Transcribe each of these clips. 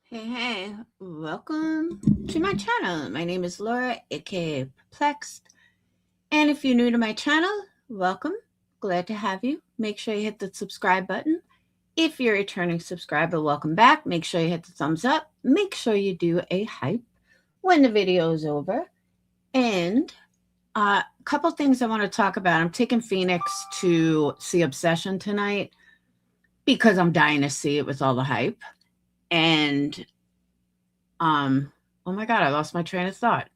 Hey, welcome to my channel. My name is Laura, aka Perplexed. And if you're new to my channel, welcome. Glad to have you. Make sure you hit the subscribe button. If you're a returning subscriber, welcome back. Make sure you hit the thumbs up. Make sure you do a hype when the video is over. And a couple things I want to talk about. I'm taking Phoenix to see Obsession tonight because I'm dying to see it with all the hype. And oh my God, I lost my train of thought.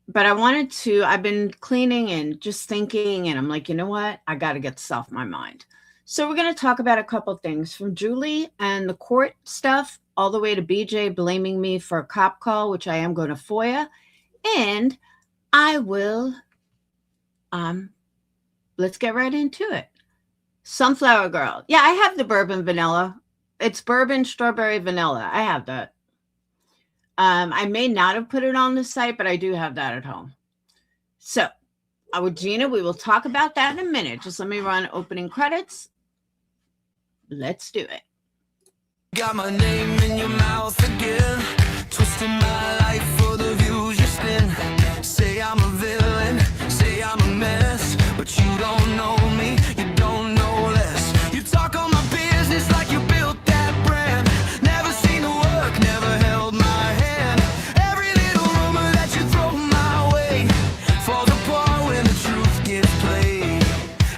But I've been cleaning and just thinking, and I'm like, you know what? I got to get this off my mind. So we're going to talk about a couple things from Julie and the court stuff, all the way to BJ blaming me for a cop call, which I am going to FOIA. And I will, let's get right into it. Sunflower Girl. Yeah, I have the bourbon vanilla. It's bourbon, strawberry, vanilla. I have that. I may not have put it on the site, but I do have that at home. So, with Gina, we will talk about that in a minute. Just let me run opening credits. Let's do it. Got my name in your mouth again, twisting my life for the views you spin. Say I'm a villain, say I'm a mess, but you don't know me, you don't know less. You talk on my business like you built that brand. Never seen the work, never held my hand. Every little rumor that you throw my way falls apart when the truth gets played.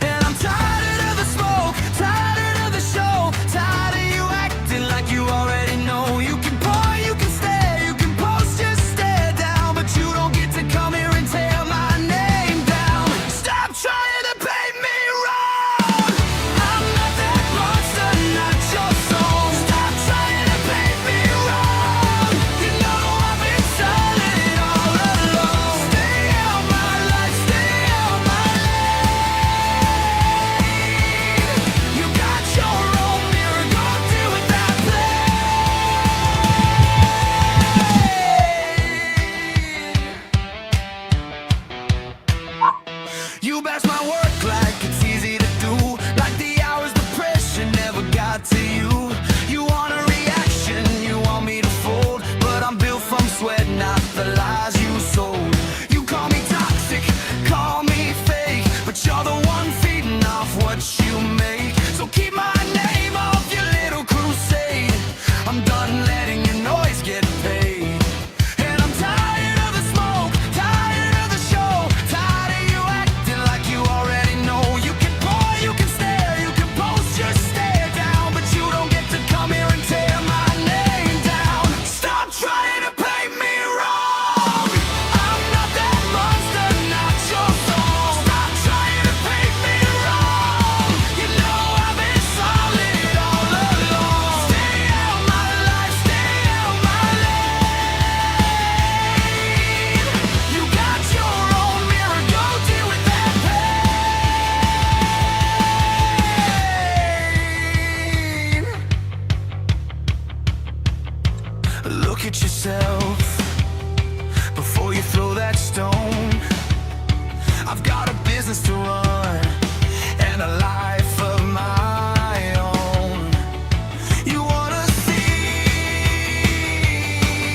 And I'm tired of the smoke, tired of the show, tired of you acting like you already know. You can point, you can stare, you can post, just stare down, but you don't get to come here and tear my name down. Stop trying to paint me wrong. I'm not that monster, not your soul. Stop trying to paint me wrong. You know I've been solid all along. Stay out my life, stay out my lane. You got your own mirror, go deal with that play. You bash my work like it's easy to do, like the hours the pressure never got to you. You want a reaction, you want me to fold, but I'm built from sweat, not the lies you sold. You call me toxic, call me fake, but you're the one feeding off what you make. So keep my name off your little crusade. I'm done letting your noise get paid. And I'm tired of the smoke, tired of the show, tired of you acting like you already know. You can point, you can stare, you can post, just stare down, but you don't get to come here and tear my name down. Stop trying to paint me wrong. I'm not that monster, not your soul. Stop trying to paint me wrong. You know I've been solid all along. Stay out my life, stay out my lane. You got your own mirror, go deal with that pain. Look at yourself before you throw that stone. I've got a business to run and a life of my own. You wanna see,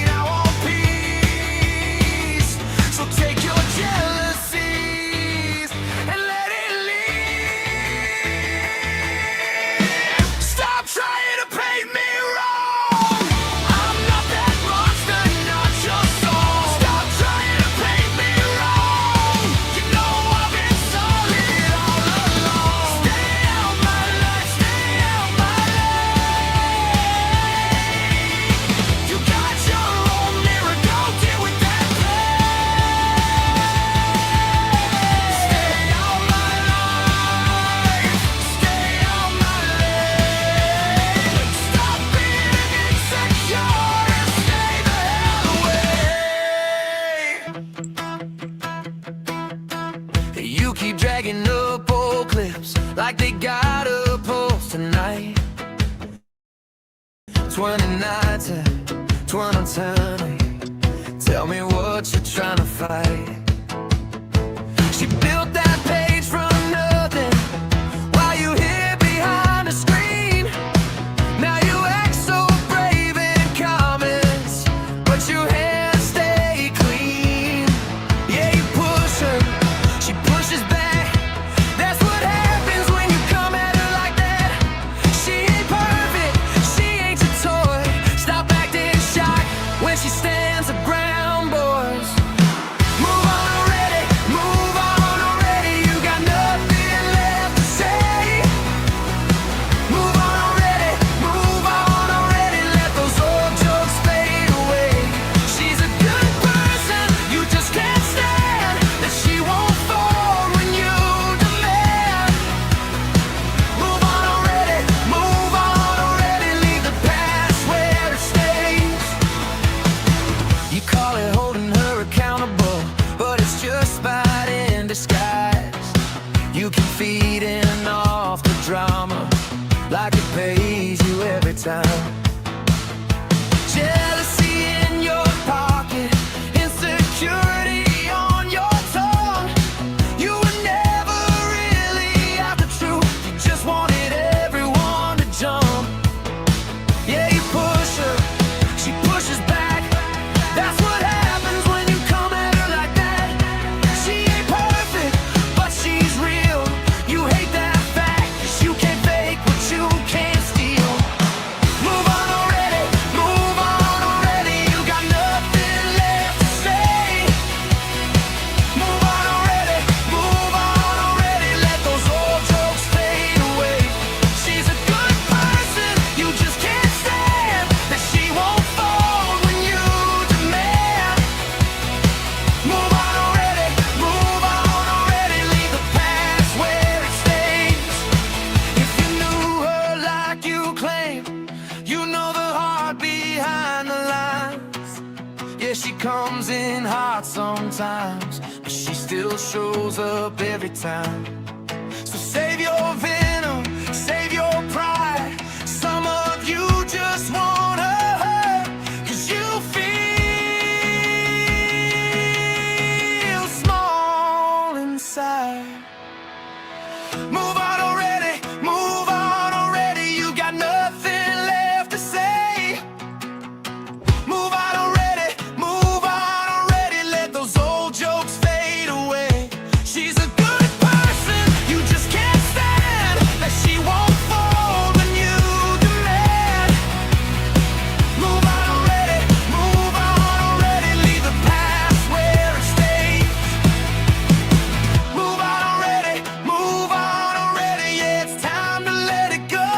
I want peace. So take your jealousies and let it leave. Stop trying to paint me wrong. I'm not that monster, not your soul. Stop trying to paint me wrong. You know I've been solid all along. Stay out my life, stay out my lane. You got your own mirror, go deal with that pain. Stay out my life, stay out my lane. Stop being insecure and stay the hell away. You keep dragging up old clips like they got a pulse tonight. 20 nights at 20. Tell me what you're trying to fight. She built that page from nothing while you hid behind a screen. Now you act so brave and smile. Jealousy in your pocket, insecurity on your tongue. You were never really out the truth. You just wanted everyone to jump. Yeah, you push her, she pushes back. That's what happens when you come at her like that. She ain't perfect, but she's real. You hate that fact, 'cause you can't fake what you can't steal. Move on already, move on already. You got nothing left to say. Move on already, move on already. Let those old jokes fade away. She's a good person, you just can't stand that she won't fold when you demand. Move on already, move on already. Leave the past where it stays. If you knew her like you claim, you know the heart behind the lines. Yeah, she comes in hot sometimes, but she still shows up every time. So save your venom, save your pride. Some of you just want her hurt, 'cause you feel small inside. Move on already, move on already. You got nothing left to say. Move on already, move on already. Let those old jokes fade away. She's a good person, you just can't stand that she won't fold when you demand. Move on already, move on already. Leave the past where it stays. Move on already, move on already. Yeah, it's time to let it go.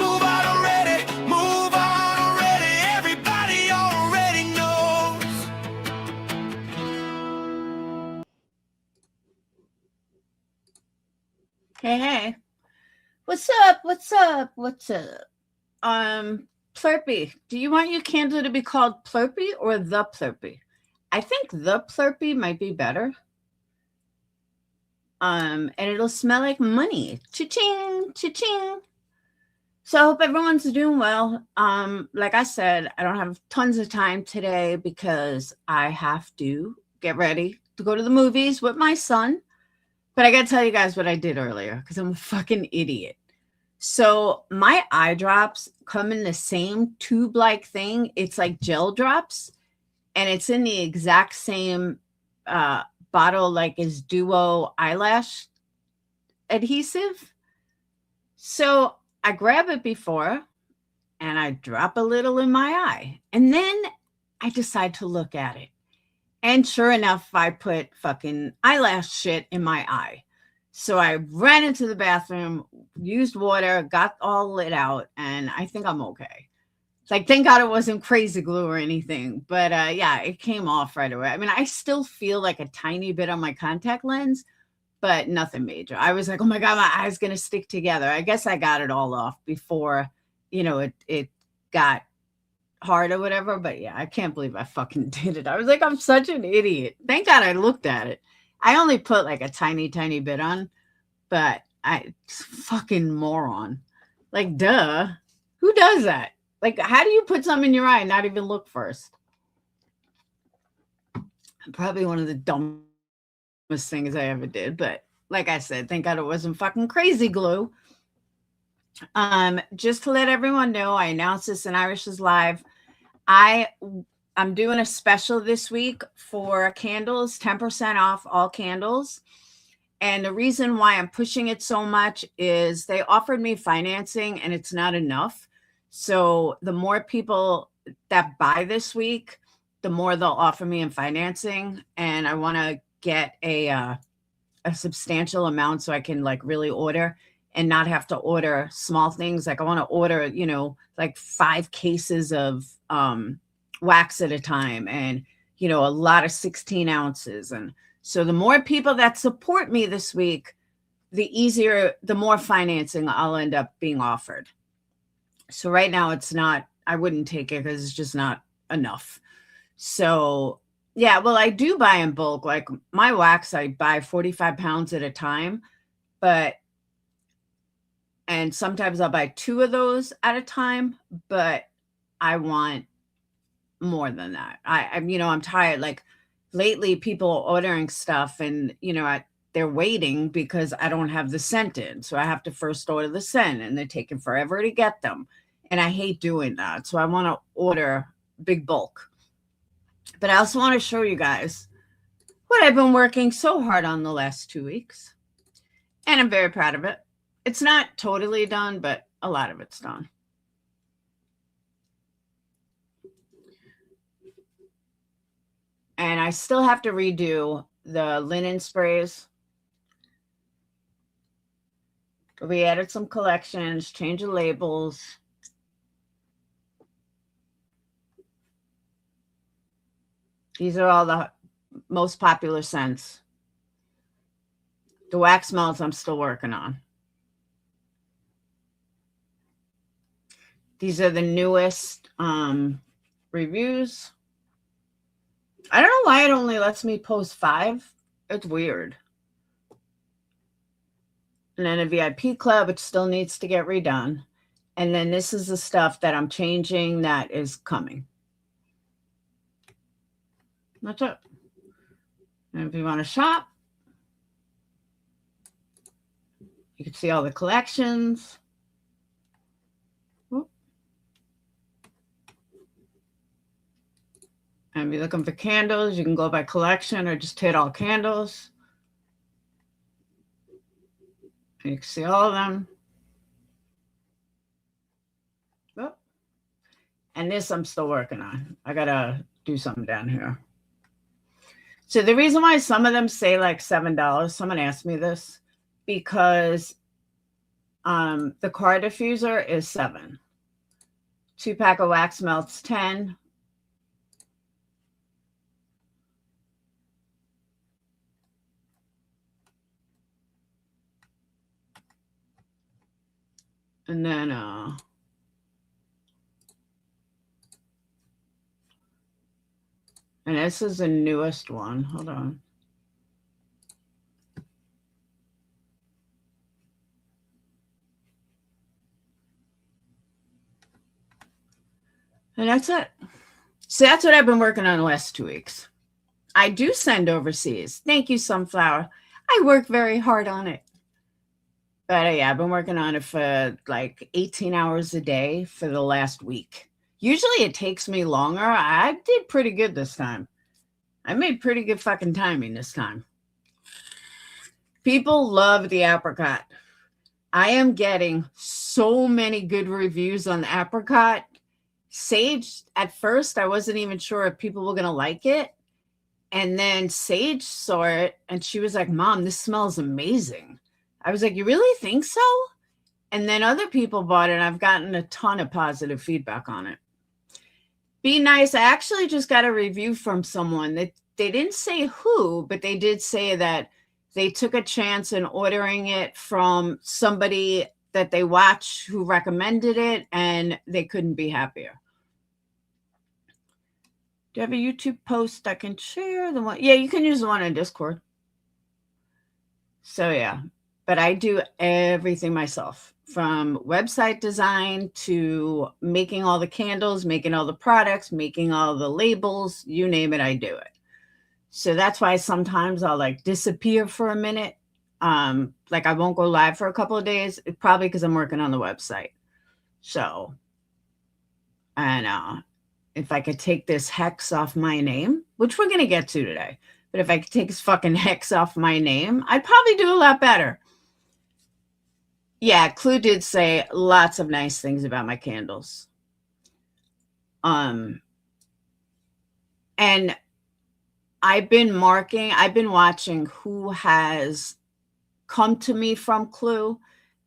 Move on already, move on already. Everybody already knows. Hey, what's up? What's up? What's up? Plurpy. Do you want your candle to be called Plurpy or the Plurpy? I think the Plurpy might be better. And it'll smell like money. Cha-ching, cha-ching. So I hope everyone's doing well. Like I said, I don't have tons of time today because I have to get ready to go to the movies with my son. But I got to tell you guys what I did earlier because I'm a fucking idiot. So my eye drops come in the same tube-like thing. It's like gel drops, and it's in the exact same bottle like as Duo eyelash adhesive. So I grab it before, and I drop a little in my eye, and then I decide to look at it. And sure enough, I put fucking eyelash shit in my eye. So I ran into the bathroom, used water, got all lit out, and I think I'm okay. Like, thank God it wasn't crazy glue or anything. But yeah, it came off right away. I mean, I still feel like a tiny bit on my contact lens, but nothing major. I was like, oh my God, my eye's going to stick together. I guess I got it all off before, it got hard or whatever. But yeah, I can't believe I fucking did it. I was like, I'm such an idiot. Thank God I looked at it. I only put like a tiny bit on, but I fucking moron. Like, duh. Who does that? Like, how do you put something in your eye and not even look first? Probably one of the dumbest things I ever did. But like I said, thank God it wasn't fucking crazy glue. Just to let everyone know, I announced this in Irish's Live. I'm doing a special this week for candles, 10% off all candles. And the reason why I'm pushing it so much is they offered me financing and it's not enough. So the more people that buy this week, the more they'll offer me in financing. And I want to get a substantial amount so I can like really order and not have to order small things. Like I want to order, like 5 cases of wax at a time and, a lot of 16 ounces. And so the more people that support me this week, the more financing I'll end up being offered. So right now it's not, I wouldn't take it because it's just not enough. So yeah, well, I do buy in bulk. Like my wax, I buy 45 pounds at a time, but And sometimes I'll buy 2 of those at a time, but I want more than that. I'm tired. Like lately, people are ordering stuff and, they're waiting because I don't have the scent in. So I have to first order the scent and they're taking forever to get them. And I hate doing that. So I want to order big bulk. But I also want to show you guys what I've been working so hard on the last 2 weeks. And I'm very proud of it. It's not totally done, but a lot of it's done. And I still have to redo the linen sprays. We added some collections, change the labels. These are all the most popular scents. The wax melts I'm still working on. These are the newest reviews. I don't know why it only lets me post 5. It's weird. And then a VIP club, which still needs to get redone. And then this is the stuff that I'm changing that is coming. That's it. And if you want to shop, you can see all the collections. And if you're looking for candles, you can go by collection or just hit all candles. And you can see all of them. Oh. And this I'm still working on. I got to do something down here. So the reason why some of them say like $7, someone asked me this, because the car diffuser is $7. 2-pack of wax melts, $10. And then and this is the newest one. Hold on. And that's it. So that's what I've been working on the last 2 weeks. I do send overseas. Thank you, Sunflower. I work very hard on it. But yeah, I've been working on it for like 18 hours a day for the last week. Usually it takes me longer. I did pretty good this time. I made pretty good fucking timing this time. People love the apricot. I am getting so many good reviews on the apricot. Sage, at first, I wasn't even sure if people were going to like it. And then Sage saw it and she was like, Mom, this smells amazing. I was like, you really think so? And then other people bought it and I've gotten a ton of positive feedback on it. Be nice. I actually just got a review from someone that they didn't say who, but they did say that they took a chance in ordering it from somebody that they watch who recommended it and they couldn't be happier. Do you have a YouTube post I can share? The one? Yeah, you can use the one on Discord. So yeah, but I do everything myself, from website design to making all the candles, making all the products, making all the labels, you name it, I do it. So that's why sometimes I'll like disappear for a minute. Like I won't go live for a couple of days, probably because I'm working on the website. So, and if I could take this hex off my name, which we're going to get to today, but if I could take this fucking hex off my name, I'd probably do a lot better. Yeah, Clue did say lots of nice things about my candles. And I've been watching who has come to me from Clue,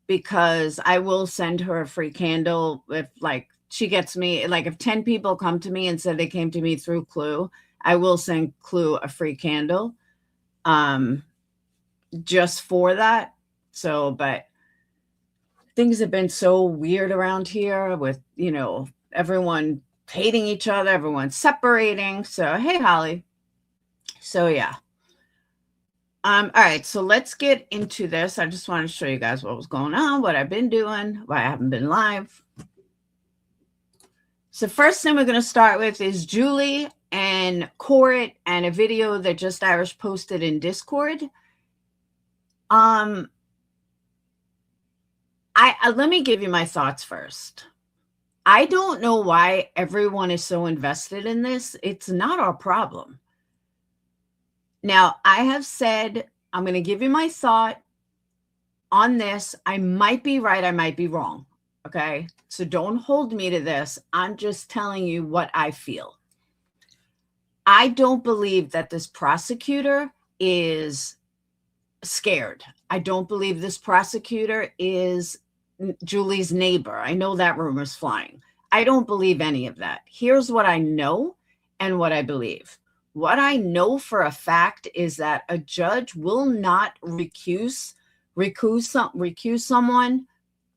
because I will send her a free candle if like she gets me, like if 10 people come to me and said they came to me through Clue, I will send Clue a free candle just for that. So, but things have been so weird around here with, everyone hating each other, everyone separating. So, hey, Holly. So, yeah. All right, so let's get into this. I just want to show you guys what was going on, what I've been doing, why I haven't been live. So first thing we're going to start with is Julie and Court and a video that Just Irish posted in Discord. Let me give you my thoughts first. I don't know why everyone is so invested in this. It's not our problem. Now, I have said, I'm going to give you my thought on this. I might be right. I might be wrong. Okay. So don't hold me to this. I'm just telling you what I feel. I don't believe that this prosecutor is scared. I don't believe this prosecutor is Julie's neighbor. I know that rumor's flying. I don't believe any of that. Here's what I know and what I believe. What I know for a fact is that a judge will not recuse someone,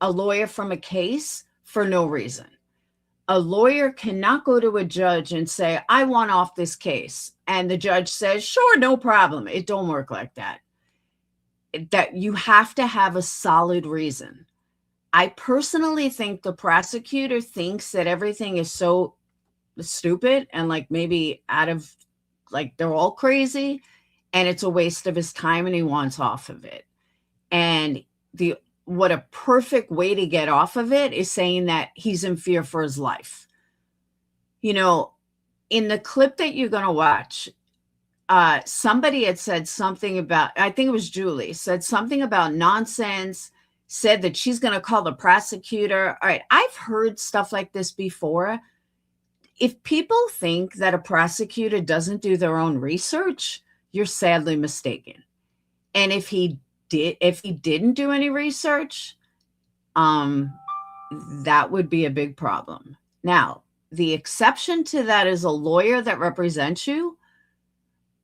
a lawyer, from a case for no reason. A lawyer cannot go to a judge and say, I want off this case. And the judge says, sure, no problem. It don't work like that. That you have to have a solid reason. I personally think the prosecutor thinks that everything is so stupid and like maybe out of, like, they're all crazy and it's a waste of his time and he wants off of it. And what a perfect way to get off of it is saying that he's in fear for his life. You know, in the clip that you're going to watch, somebody had said something about, I think it was Julie, said something about nonsense, said that she's going to call the prosecutor. All right, I've heard stuff like this before. If people think that a prosecutor doesn't do their own research, you're sadly mistaken. And if he didn't do any research, that would be a big problem. Now, the exception to that is a lawyer that represents you.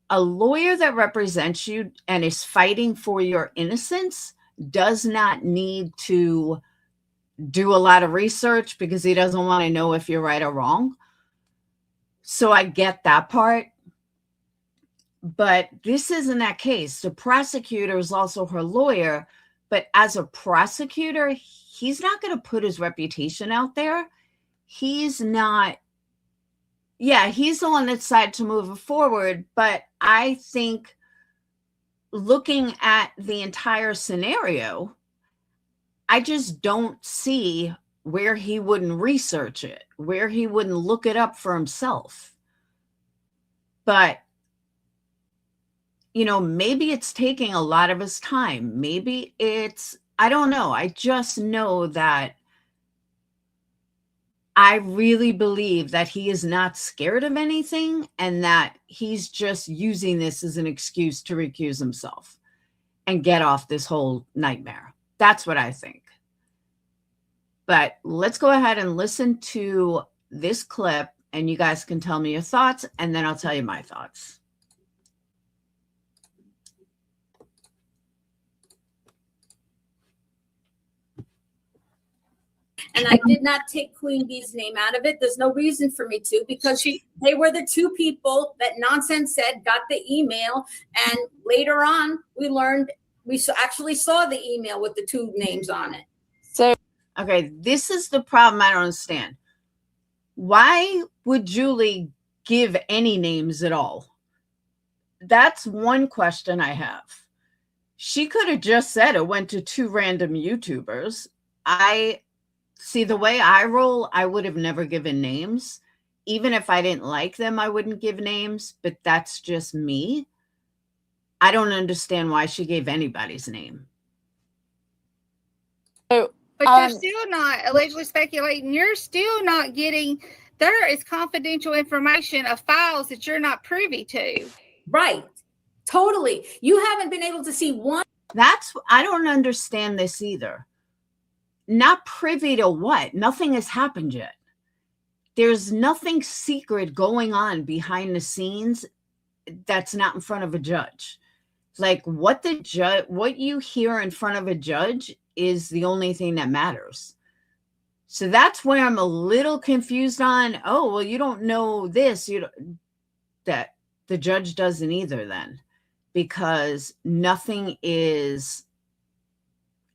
A lawyer that represents you and is fighting for your innocence does not need to do a lot of research because he doesn't want to know if you're right or wrong. So I get that part. But this isn't that case. The prosecutor is also her lawyer. But as a prosecutor, he's not going to put his reputation out there. He's not. Yeah, he's the one that decided to move it forward. But I think looking at the entire scenario, I just don't see where he wouldn't research it, where he wouldn't look it up for himself. But, you know, maybe it's taking a lot of his time. Maybe it's, I don't know. I just know that I really believe that he is not scared of anything and that he's just using this as an excuse to recuse himself and get off this whole nightmare. That's what I think. But let's go ahead and listen to this clip and you guys can tell me your thoughts and then I'll tell you my thoughts. And I did not take Queen Bee's name out of it. There's no reason for me to, because they were the two people that Nonsense said got the email. And later on, we actually saw the email with the two names on it. So, okay, this is the problem I don't understand. Why would Julie give any names at all? That's one question I have. She could have just said it went to two random YouTubers. See, the way I roll, I would have never given names. Even if I didn't like them, I wouldn't give names, but that's just me. I don't understand why she gave anybody's name. But you're still not allegedly speculating. You're still not getting, there is confidential information of files that you're not privy to. Right. Totally. You haven't been able to see one. I don't understand this either. Not privy to what? Nothing has happened yet. There's nothing secret going on behind the scenes that's not in front of a judge. Like what you hear in front of a judge is the only thing that matters. So that's where I'm a little confused on, oh, well, you don't know this, that the judge doesn't either then. because nothing is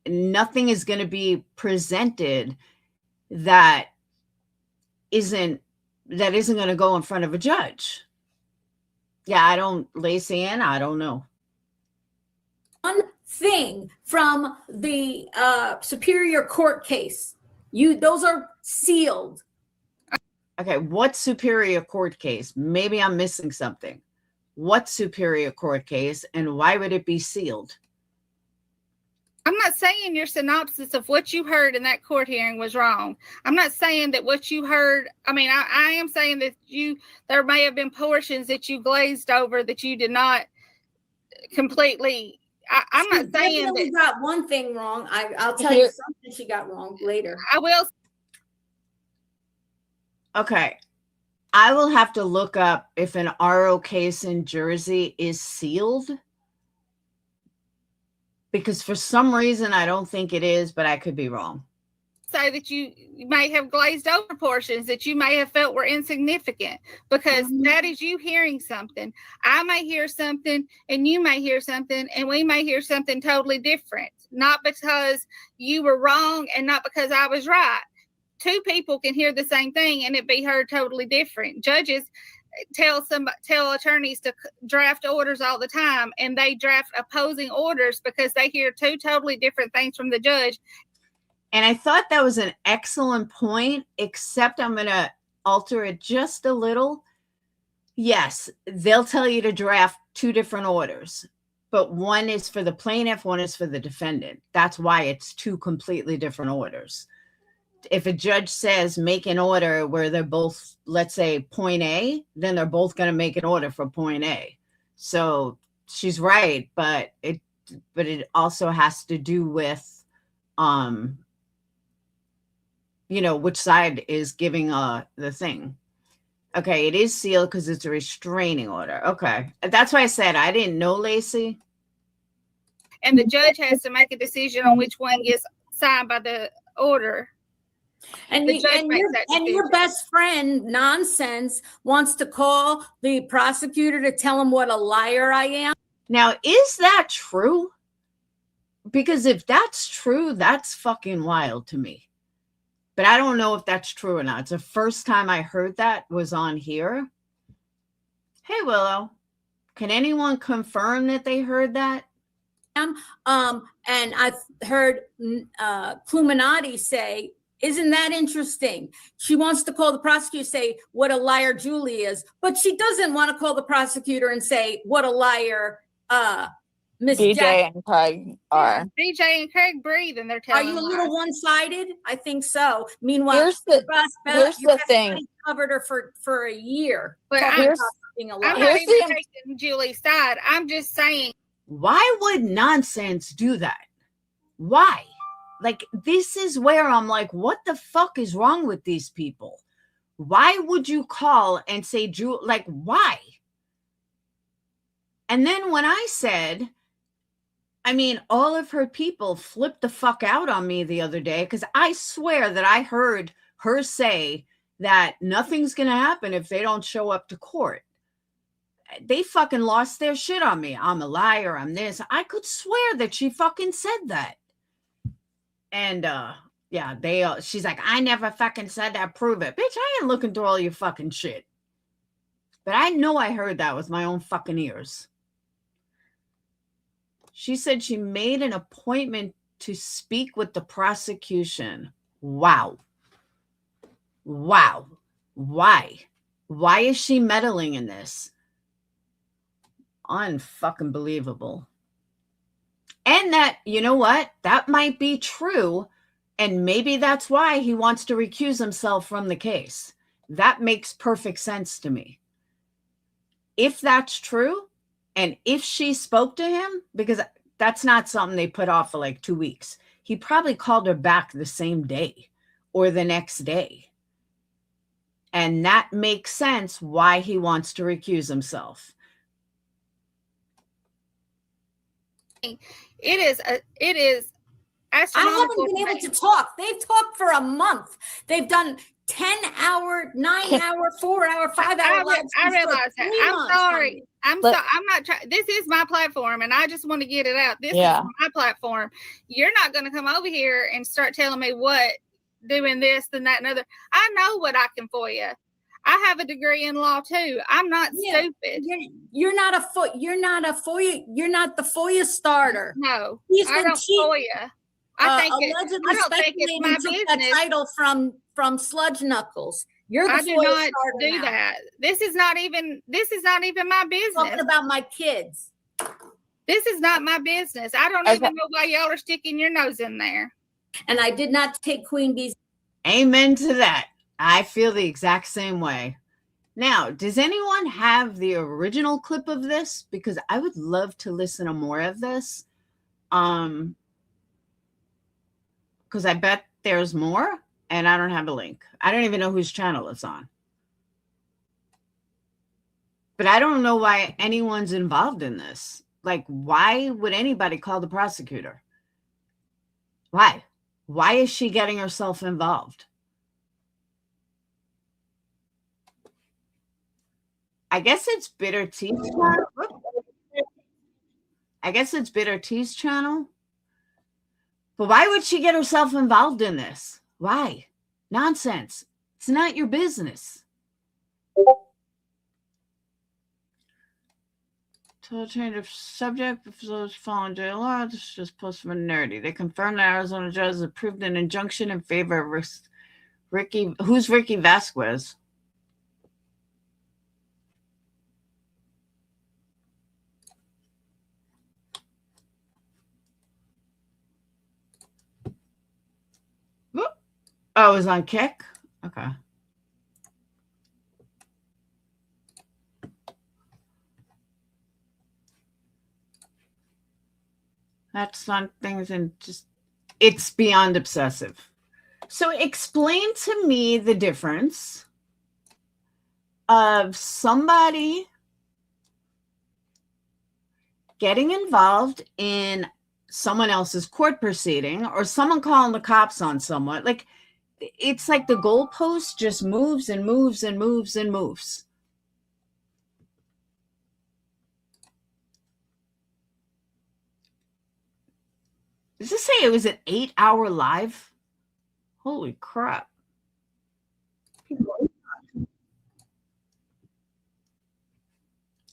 going to be presented that isn't going to go in front of a judge. Yeah, Lacey Ann, I don't know. One thing from the Superior Court case, those are sealed. Okay, what Superior Court case? Maybe I'm missing something. What Superior Court case, and why would it be sealed? I'm not saying your synopsis of what you heard in that court hearing was wrong. I'm not saying that what you heard, I mean, I am saying that there may have been portions that you glazed over that you did not completely. I'm not saying that. She got one thing wrong. I'll tell you something she got wrong later. I will. Okay. I will have to look up if an RO case in Jersey is sealed, because for some reason I don't think it is, but I could be wrong. Say that you may have glazed over portions that you may have felt were insignificant, because that is you hearing something. I may hear something and you may hear something and we may hear something totally different, not because you were wrong and not because I was right. Two people can hear the same thing and it be heard totally different. Judges tell attorneys to draft orders all the time, and they draft opposing orders because they hear two totally different things from the judge. And I thought that was an excellent point, except I'm going to alter it just a little. Yes, they'll tell you to draft two different orders, but one is for the plaintiff, one is for the defendant. That's why it's two completely different orders. If a judge says make an order where they're both, let's say, point A, then they're both going to make an order for point A. So she's right, but it also has to do with, which side is giving the thing. Okay, it is sealed because it's a restraining order. Okay, that's why I said I didn't know, Lacey. And the judge has to make a decision on which one gets signed by the order. And your best friend, Nonsense, wants to call the prosecutor to tell him what a liar I am. Now, is that true? Because if that's true, that's fucking wild to me. But I don't know if that's true or not. It's the first time I heard that was on here. Hey, Willow, can anyone confirm that they heard that? And I've heard Pluminati say, isn't that interesting? She wants to call the prosecutor, say what a liar Julie is, but she doesn't want to call the prosecutor and say what a liar Miss BJ and Craig are. BJ and Craig breathe, and they're telling. Are you a little one-sided? I think so. Meanwhile, here's the thing. Covered her for a year. But I'm not even taking Julie's side. I'm just saying. Why would Nonsense do that? Why? Like, this is where I'm like, what the fuck is wrong with these people? Why would you call and say, like, why? And then when I said, I mean, all of her people flipped the fuck out on me the other day, because I swear that I heard her say that nothing's going to happen if they don't show up to court. They fucking lost their shit on me. I'm a liar. I'm this. I could swear that she fucking said that. And she's like, I never fucking said that. Prove it. Bitch, I ain't looking through all your fucking shit. But I know I heard that with my own fucking ears. She said she made an appointment to speak with the prosecution. Wow. Wow. Why? Why is she meddling in this? Unfucking believable. And that, you know what? That might be true. And maybe that's why he wants to recuse himself from the case. That makes perfect sense to me. If that's true, and if she spoke to him, because that's not something they put off for like 2 weeks. He probably called her back the same day or the next day. And that makes sense why he wants to recuse himself. It is I haven't been able to talk. They've talked for a month. They've done 10-hour, 9-hour, 4-hour, 5-hour lives. I realize that. I'm sorry. I'm not trying. This is my platform, and I just want to get it out. This is my platform. You're not going to come over here and start telling me what doing this and that and other. I know what I can FOIA. I have a degree in law too. I'm not stupid. You're not a FOIA. You're not the FOIA starter. No, I don't FOIA. I don't think it's my business. That title from Sludge Knuckles. You're the I do FOIA not starter do now. that. This is not even my business. Talking about my kids. This is not my business. I don't even know why y'all are sticking your nose in there. And I did not take Queen Bee's. Amen to that. I feel the exact same way. Now, does anyone have the original clip of this? Because I would love to listen to more of this. Because I bet there's more, and I don't have a link. I don't even know whose channel it's on. But I don't know why anyone's involved in this. Like, why would anybody call the prosecutor? Why? Why is she getting herself involved? I guess it's Bitter Tea's channel. I guess it's Bitter Tea's channel. But why would she get herself involved in this? Why? Nonsense. It's not your business. Total change of subject. If those following jail law, this is just post-minority. They confirmed that Arizona judge approved an injunction in favor of Ricky. Who's Ricky Vasquez? Oh, it was on Kick? Okay. That's on things and just, it's beyond obsessive. So explain to me the difference of somebody getting involved in someone else's court proceeding or someone calling the cops on someone. Like, it's like the goalpost just moves and moves and moves and moves. Does this say it was an 8-hour live? Holy crap. He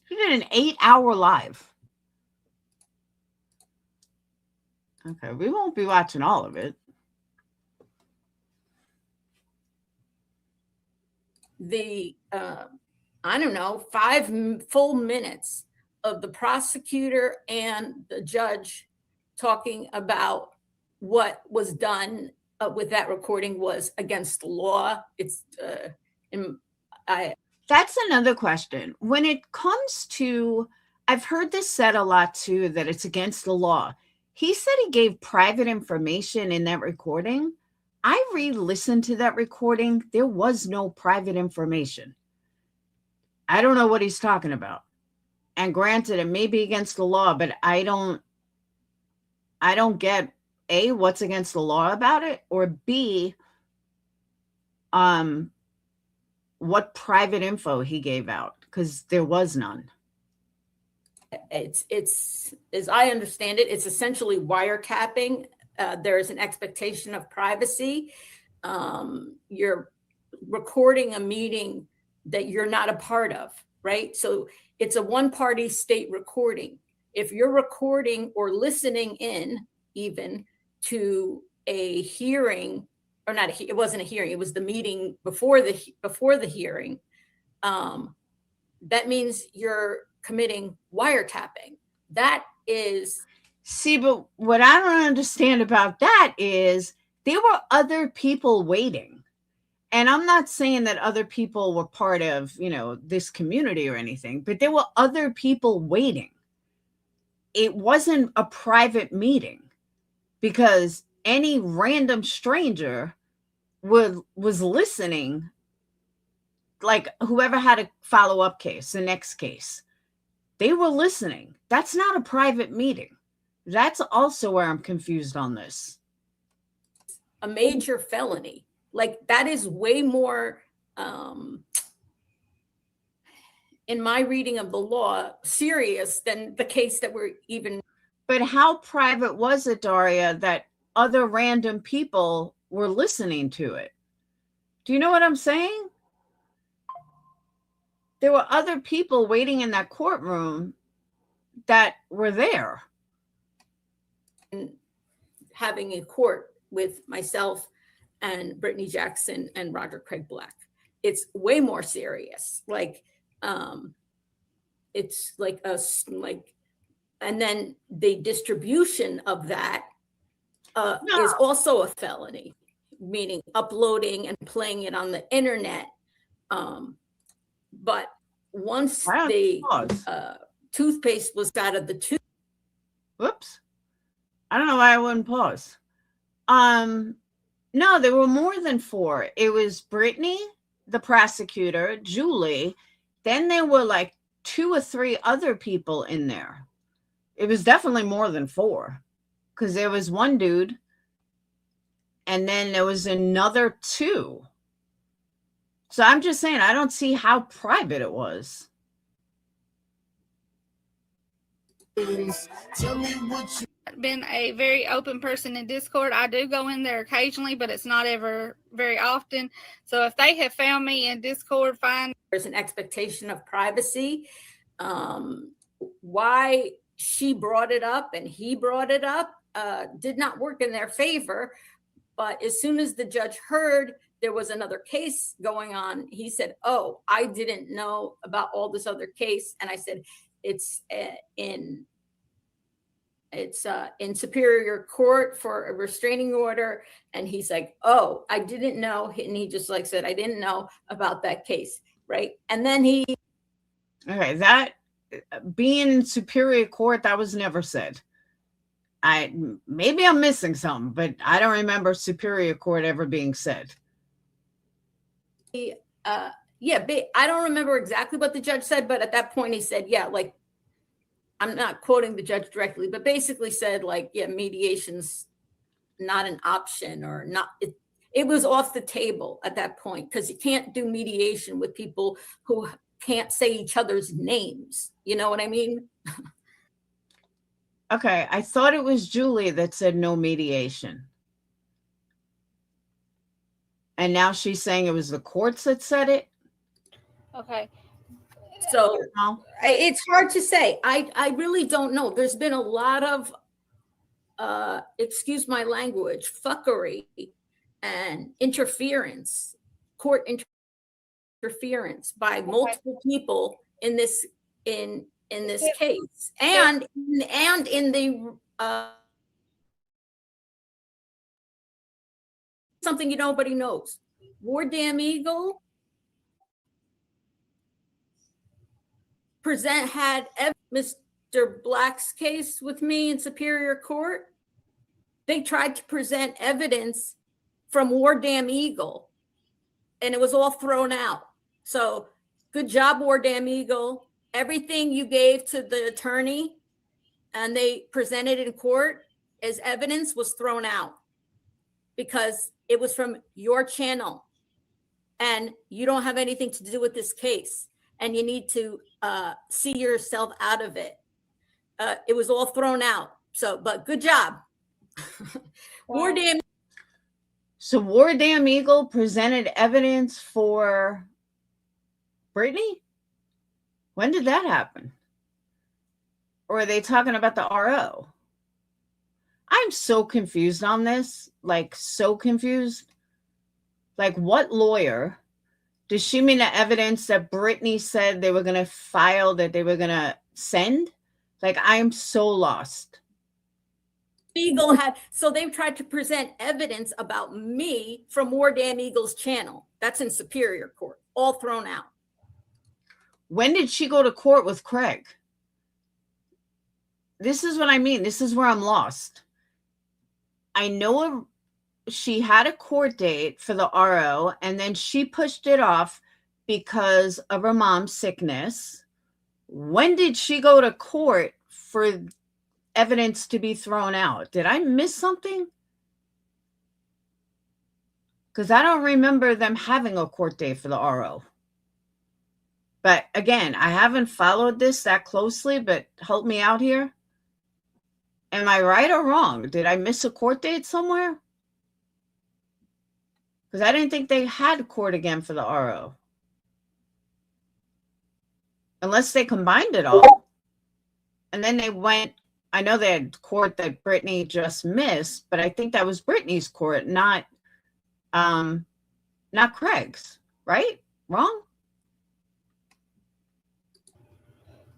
did an 8-hour live. Okay, we won't be watching all of it. The I don't know, 5 full minutes of the prosecutor and the judge talking about what was done with that recording was against the law. It's that's another question. When it comes to, I've heard this said a lot too, that it's against the law. He said he gave private information in that recording. I re-listened to that recording. There was no private information. I don't know what he's talking about. And granted, it may be against the law, but I don't get A, what's against the law about it, or B, what private info he gave out, because there was none. It's as I understand it, it's essentially wiretapping. There is an expectation of privacy. You're recording a meeting that you're not a part of, right? So it's a one-party state recording. If you're recording or listening in even to a hearing, or not, it wasn't a hearing, it was the meeting before the hearing, that means you're committing wiretapping. That is... See, but what I don't understand about that is there were other people waiting. And I'm not saying that other people were part of, this community or anything, but there were other people waiting. It wasn't a private meeting because any random stranger was listening, like whoever had a follow-up case, the next case, they were listening. That's not a private meeting. That's also where I'm confused on this. A major felony. Like that is way more, in my reading of the law, serious than the case that we're even. But how private was it, Daria, that other random people were listening to it? Do you know what I'm saying? There were other people waiting in that courtroom that were there. Having a court with myself and Brittany Jackson and Roger Craig Black. It's way more serious. Like, it's like and then the distribution of that is also a felony, meaning uploading and playing it on the internet. But once the toothpaste was out of the tube. Whoops. I don't know why I wouldn't pause. No, there were more than 4. It was Brittany, the prosecutor, Julie. Then there were like 2 or 3 other people in there. It was definitely more than 4 because there was one dude and then there was another 2. So I'm just saying, I don't see how private it was. Tell me what you Been a very open person in Discord. I do go in there occasionally, but it's not ever very often. So if they have found me in Discord, fine. There's an expectation of privacy. Why she brought it up and he brought it up did not work in their favor. But as soon as the judge heard there was another case going on, he said, "Oh, I didn't know about all this other case." And I said, it's in Superior Court for a restraining order. And he's like, "Oh, I didn't know." And he just like said, "I didn't know about that case." Right. And then Okay, that being in Superior Court, that was never said. Maybe I'm missing something, but I don't remember Superior Court ever being said. I don't remember exactly what the judge said, but at that point he said, yeah, like, I'm not quoting the judge directly, but basically said like, yeah, mediation's not an option or not. It was off the table at that point because you can't do mediation with people who can't say each other's names. You know what I mean? Okay, I thought it was Julie that said no mediation. And now she's saying it was the courts that said it? Okay. So it's hard to say. I really don't know. There's been a lot of, excuse my language, fuckery and interference, court interference by multiple people in this case, and in the something nobody knows. War Damn Eagle had Mr. Black's case with me in Superior Court. They tried to present evidence from War Damn Eagle, and it was all thrown out. So good job, War Damn Eagle. Everything you gave to the attorney and they presented in court as evidence was thrown out because it was from your channel and you don't have anything to do with this case and you need to see yourself out of it. It was all thrown out. So, but good job. War Damn. So War Damn Eagle presented evidence for Brittany? When did that happen? Or are they talking about the RO? I'm so confused on this. Like, so confused. Like, what lawyer? Does she mean the evidence that Brittany said they were going to file, that they were going to send? Like, I am so lost. Eagle so they've tried to present evidence about me from War Damn Eagle's channel. That's in Superior Court, all thrown out. When did she go to court with Craig? This is what I mean. This is where I'm lost. I know she had a court date for the RO, and then she pushed it off because of her mom's sickness. When did she go to court for evidence to be thrown out? Did I miss something? Because I don't remember them having a court date for the RO. But again, I haven't followed this that closely, but help me out here. Am I right or wrong? Did I miss a court date somewhere? Because I didn't think they had court again for the RO. Unless they combined it all. And then they went, I know they had court that Brittany just missed, but I think that was Brittany's court, not Craig's, right? Wrong?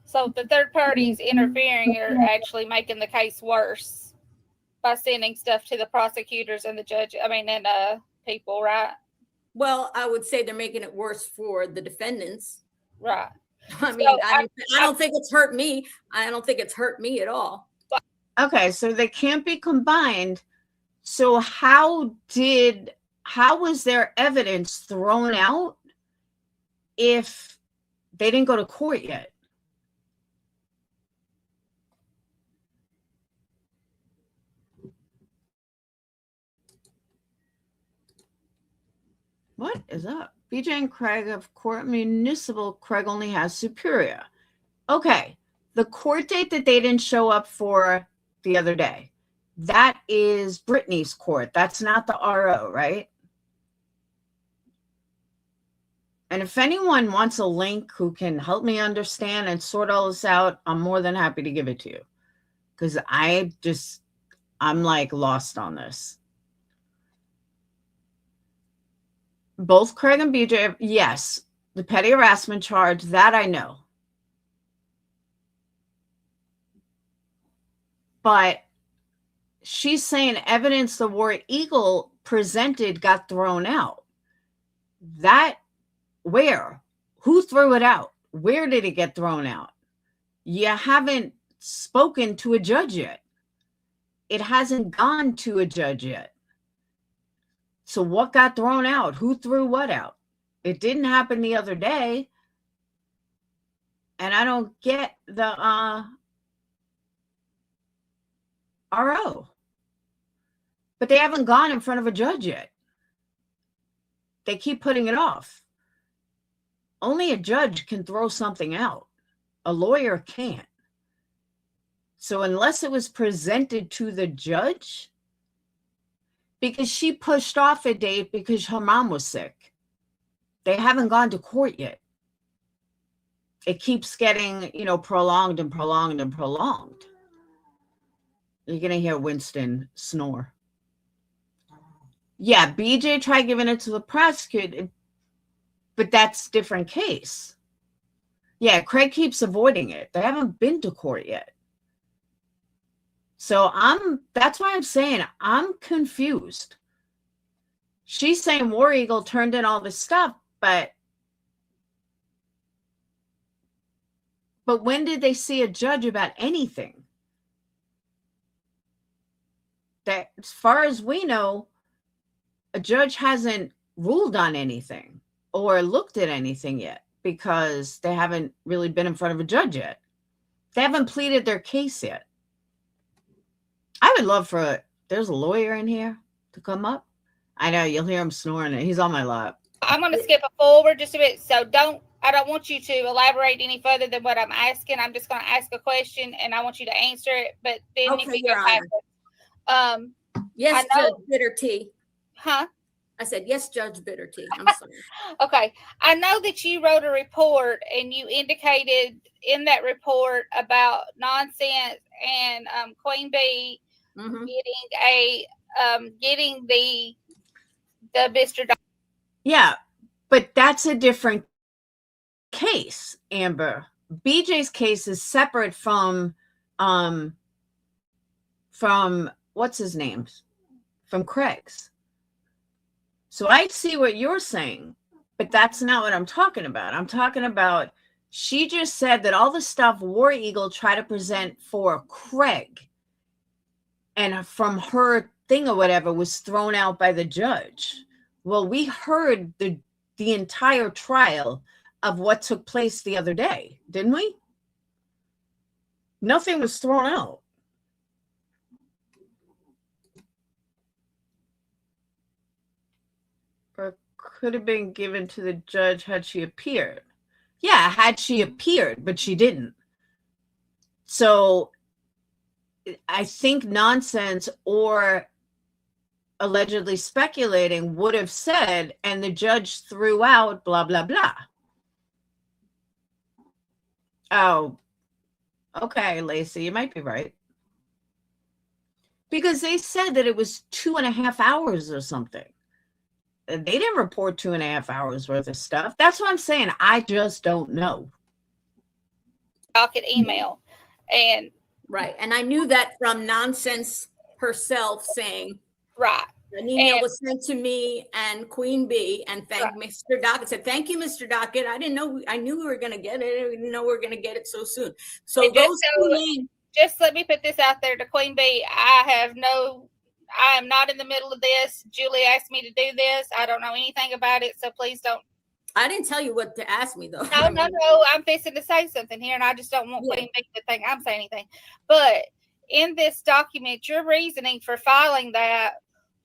So the third parties interfering are actually making the case worse by sending stuff to the prosecutors and the judge. I mean, and people, right? Well, I would say they're making it worse for the defendants. Right. I mean, I don't think it's hurt me. I don't think it's hurt me at all. Okay, so they can't be combined. So how was their evidence thrown out if they didn't go to court yet? What is up? BJ and Craig of court municipal. Craig only has Superior. Okay, the court date that they didn't show up for the other day, that is Brittany's court. That's not the RO, right? And if anyone wants a link who can help me understand and sort all this out, I'm more than happy to give it to you. Because I'm like lost on this. Both Craig and BJ, yes, the petty harassment charge, that I know. But she's saying evidence the War Eagle presented got thrown out. That, where? Who threw it out? Where did it get thrown out? You haven't spoken to a judge yet. It hasn't gone to a judge yet. So what got thrown out? Who threw what out? It didn't happen the other day. And I don't get the RO. But they haven't gone in front of a judge yet. They keep putting it off. Only a judge can throw something out. A lawyer can't. So unless it was presented to the judge, because she pushed off a date because her mom was sick. They haven't gone to court yet. It keeps getting, prolonged and prolonged and prolonged. You're going to hear Winston snore. Yeah, BJ tried giving it to the prosecutor, but that's a different case. Yeah, Craig keeps avoiding it. They haven't been to court yet. So that's why I'm saying I'm confused. She's saying War Eagle turned in all this stuff, but when did they see a judge about anything? That, as far as we know, a judge hasn't ruled on anything or looked at anything yet because they haven't really been in front of a judge yet. They haven't pleaded their case yet. I would love there's a lawyer in here to come up. I know you'll hear him snoring. He's on my lap. I'm going to skip forward just a bit. So I don't want you to elaborate any further than what I'm asking. I'm just going to ask a question and I want you to answer it. But then Okay, if you Your Honor. Yes, Judge Bitter Tea. Huh? I said, yes, Judge Bitter Tea. I'm sorry. Okay. I know that you wrote a report and you indicated in that report about nonsense and Queen Bee getting the Mr. Yeah, but that's a different case, Amber. BJ's case is separate from what's his name? From Craig's. So I see what you're saying, but that's not what I'm talking about. I'm talking about, she just said that all the stuff War Eagle tried to present for Craig and from her thing or whatever was thrown out by the judge. Well, we heard the entire trial of what took place the other day, didn't we? Nothing was thrown out. could have been given to the judge had she appeared. Yeah, had she appeared, but she didn't. So I think nonsense or allegedly speculating would have said, and the judge threw out blah, blah, blah. Oh, okay, Lacey, you might be right. Because they said that it was 2.5 hours or something. They didn't report 2.5 hours worth of stuff. That's what I'm saying. I just don't know. Docket email. And right. And I knew that from Nonsense herself saying, right. An email was sent to me and Queen Bee and thanked Mr. Docket. Said, thank you, Mr. Docket. I didn't know, I knew we were going to get it. We didn't know we were going to get it so soon. So those just let me put this out there to Queen Bee. I am not in the middle of this. Julie asked me to do this. I don't know anything about it. So please don't. I didn't tell you what to ask me though. No. I'm fixing to say something here and I just don't want Queen Bee to think I'm saying anything. But in this document, your reasoning for filing that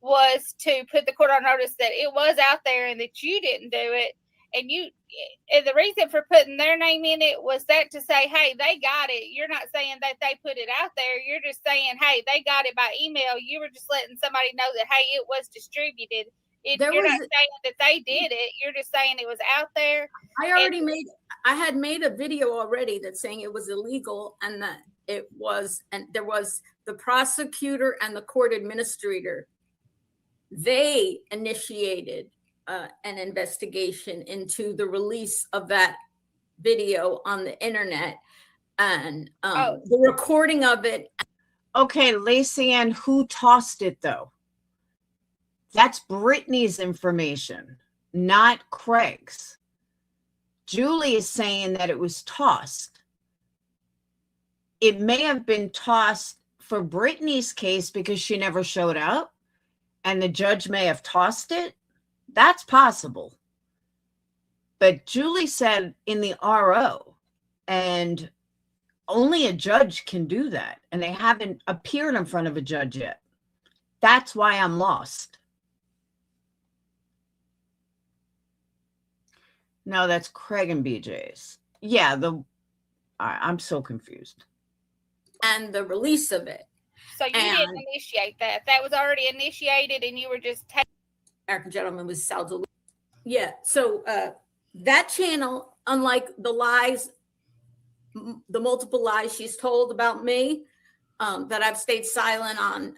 was to put the court on notice that it was out there and that you didn't do it. And the reason for putting their name in it was that to say, hey, they got it. You're not saying that they put it out there. You're just saying, hey, they got it by email. You were just letting somebody know that, hey, it was distributed. You're not saying that they did it. You're just saying it was out there. I had made a video already that's saying it was illegal and that it was, and there was the prosecutor and the court administrator. They initiated an investigation into the release of that video on the internet and the recording of it. Okay, Lacey Ann, who tossed it though? That's Brittany's information, not Craig's. Julie is saying that it was tossed. It may have been tossed for Brittany's case because she never showed up and the judge may have tossed it. That's possible. But Julie said in the RO, and only a judge can do that. And they haven't appeared in front of a judge yet. That's why I'm lost. No, that's Craig and BJ's. Yeah, I'm so confused. And the release of it. So you didn't initiate that. That was already initiated and you were just taking. American Gentleman was Saldo. Yeah. So that channel, unlike the lies, the multiple lies she's told about me that I've stayed silent on,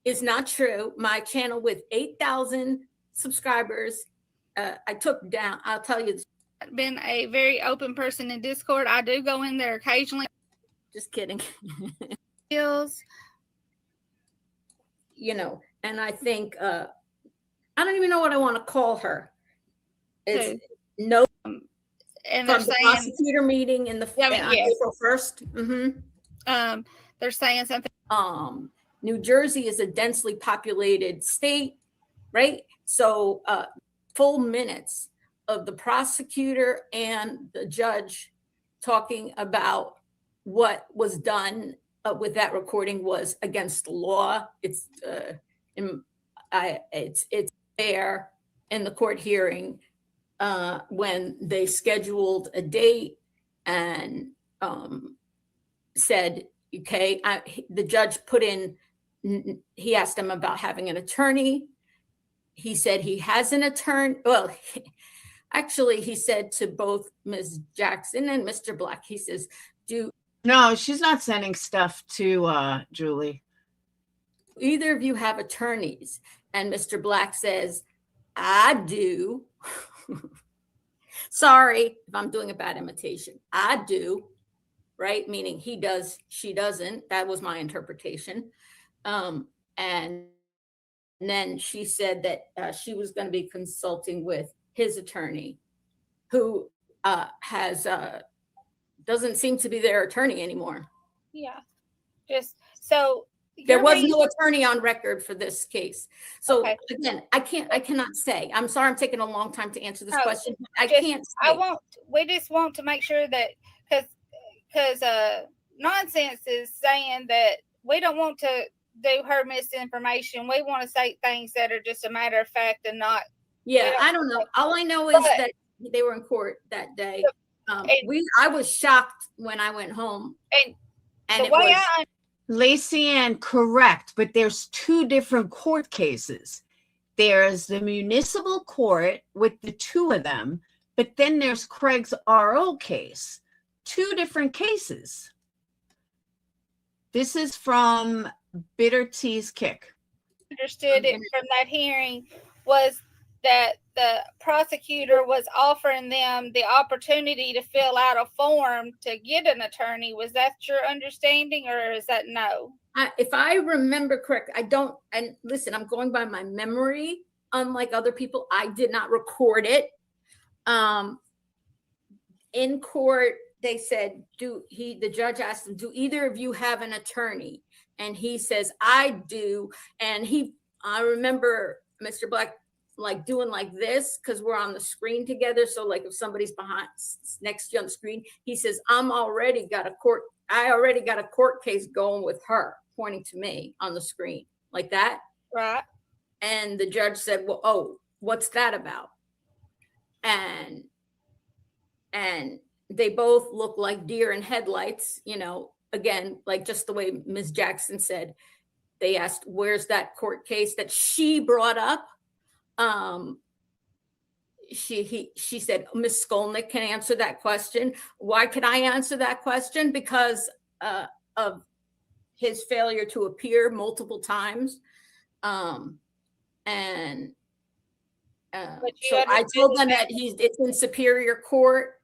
is not true. My channel with 8,000 subscribers, I took down. I'll tell you. I've been a very open person in Discord. I do go in there occasionally. Just kidding. And I think, I don't even know what I want to call her. It's no. And from the prosecutor meeting in the April 1st. Mm-hmm. They're saying something. New Jersey is a densely populated state, right? So full minutes of the prosecutor and the judge talking about what was done with that recording was against the law. It's there in the court hearing when they scheduled a date and said, okay, the judge put in, he asked him about having an attorney. He said he has an attorney. Well, actually, he said to both Ms. Jackson and Mr. Black, he says, No, she's not sending stuff to Julie. Either of you have attorneys? And Mr. Black says, I do. Sorry if I'm doing a bad imitation. I do, right? Meaning he does, she doesn't. That was my interpretation. And then she said that she was going to be consulting with his attorney, who doesn't seem to be their attorney anymore. Yeah. Just so there was no attorney on record for this case. So again, I cannot say. I'm sorry, I'm taking a long time to answer this question. I can't say. We just want to make sure that because nonsense is saying that we don't want to do her misinformation. We want to say things that are just a matter of fact and not Yeah, I don't know. All I know is that they were in court that day. I was shocked when I went home. And the way Lacey Ann, correct, but there's two different court cases. There's the municipal court with the two of them, but then there's Craig's RO case. Two different cases. This is from Bitter Tea's Kick. Understood it from that hearing was that the prosecutor was offering them the opportunity to fill out a form to get an attorney. Was that your understanding, or is that no? If I remember correct, I don't, and listen, I'm going by my memory. Unlike other people, I did not record it. In court, they said, the judge asked him, do either of you have an attorney? And he says, I do. And I remember Mr. Black like doing like this because we're on the screen together. So like if somebody's next to you on the screen, he says, I already got a court case going with her, pointing to me on the screen like that. Right. And the judge said, well, oh, what's that about? And they both look like deer in headlights, again, like just the way Ms. Jackson said. They asked, where's that court case that she brought up? She said, Ms. Skolnick can answer that question. Why can I answer that question? Because of his failure to appear multiple times. So I told them that it's in Superior Court.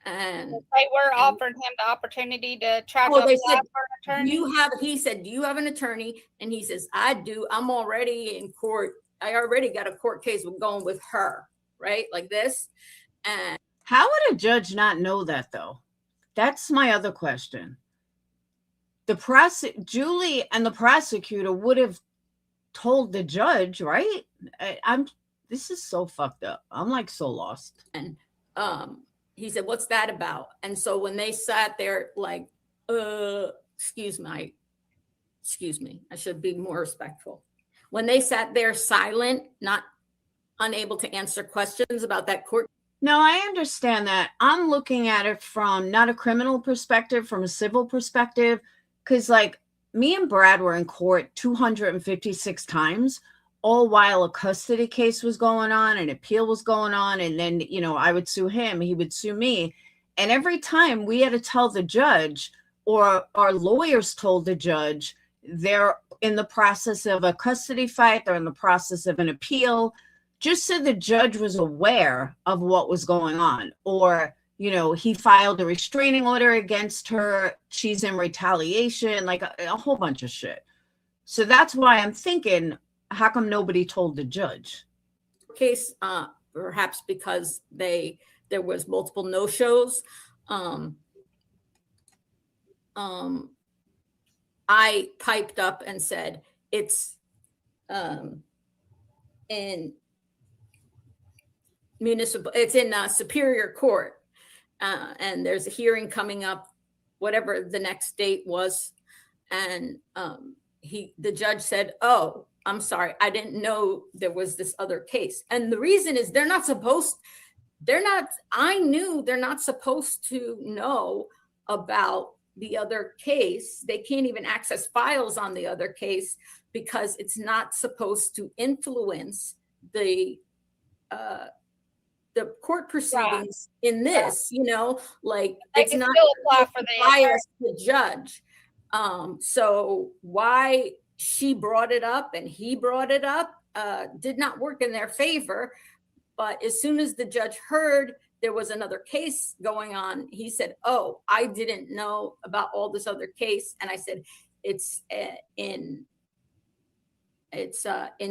And they were offering him the opportunity to try to apply for an attorney. He said, do you have an attorney? And he says, I do. I'm already in court. I already got a court case going with her, right? Like this. And how would a judge not know that though? That's my other question. Julie and the prosecutor would have told the judge, right? This is so fucked up. I'm like so lost. And he said, what's that about? And so when they sat there like, excuse me, I should be more respectful. When they sat there silent, not unable to answer questions about that court. No, I understand that. I'm looking at it from not a criminal perspective, from a civil perspective, because like me and Brad were in court 256 times, all while a custody case was going on, an appeal was going on. And then, I would sue him, he would sue me. And every time we had to tell the judge, or our lawyers told the judge, they're in the process of a custody fight, they're in the process of an appeal, just so the judge was aware of what was going on. Or, he filed a restraining order against her, she's in retaliation, like a whole bunch of shit. So that's why I'm thinking, how come nobody told the judge? Case, perhaps because there was multiple no-shows. I piped up and said, it's in Superior Court, and there's a hearing coming up, whatever the next date was, and the judge said, oh, I'm sorry, I didn't know there was this other case. And the reason is I knew they're not supposed to know about the other case. They can't even access files on the other case because it's not supposed to influence the court proceedings in this, like it's not biased the judge. So why she brought it up and he brought it up did not work in their favor. But as soon as the judge heard there was another case going on, he said, oh, I didn't know about all this other case. And I said, it's in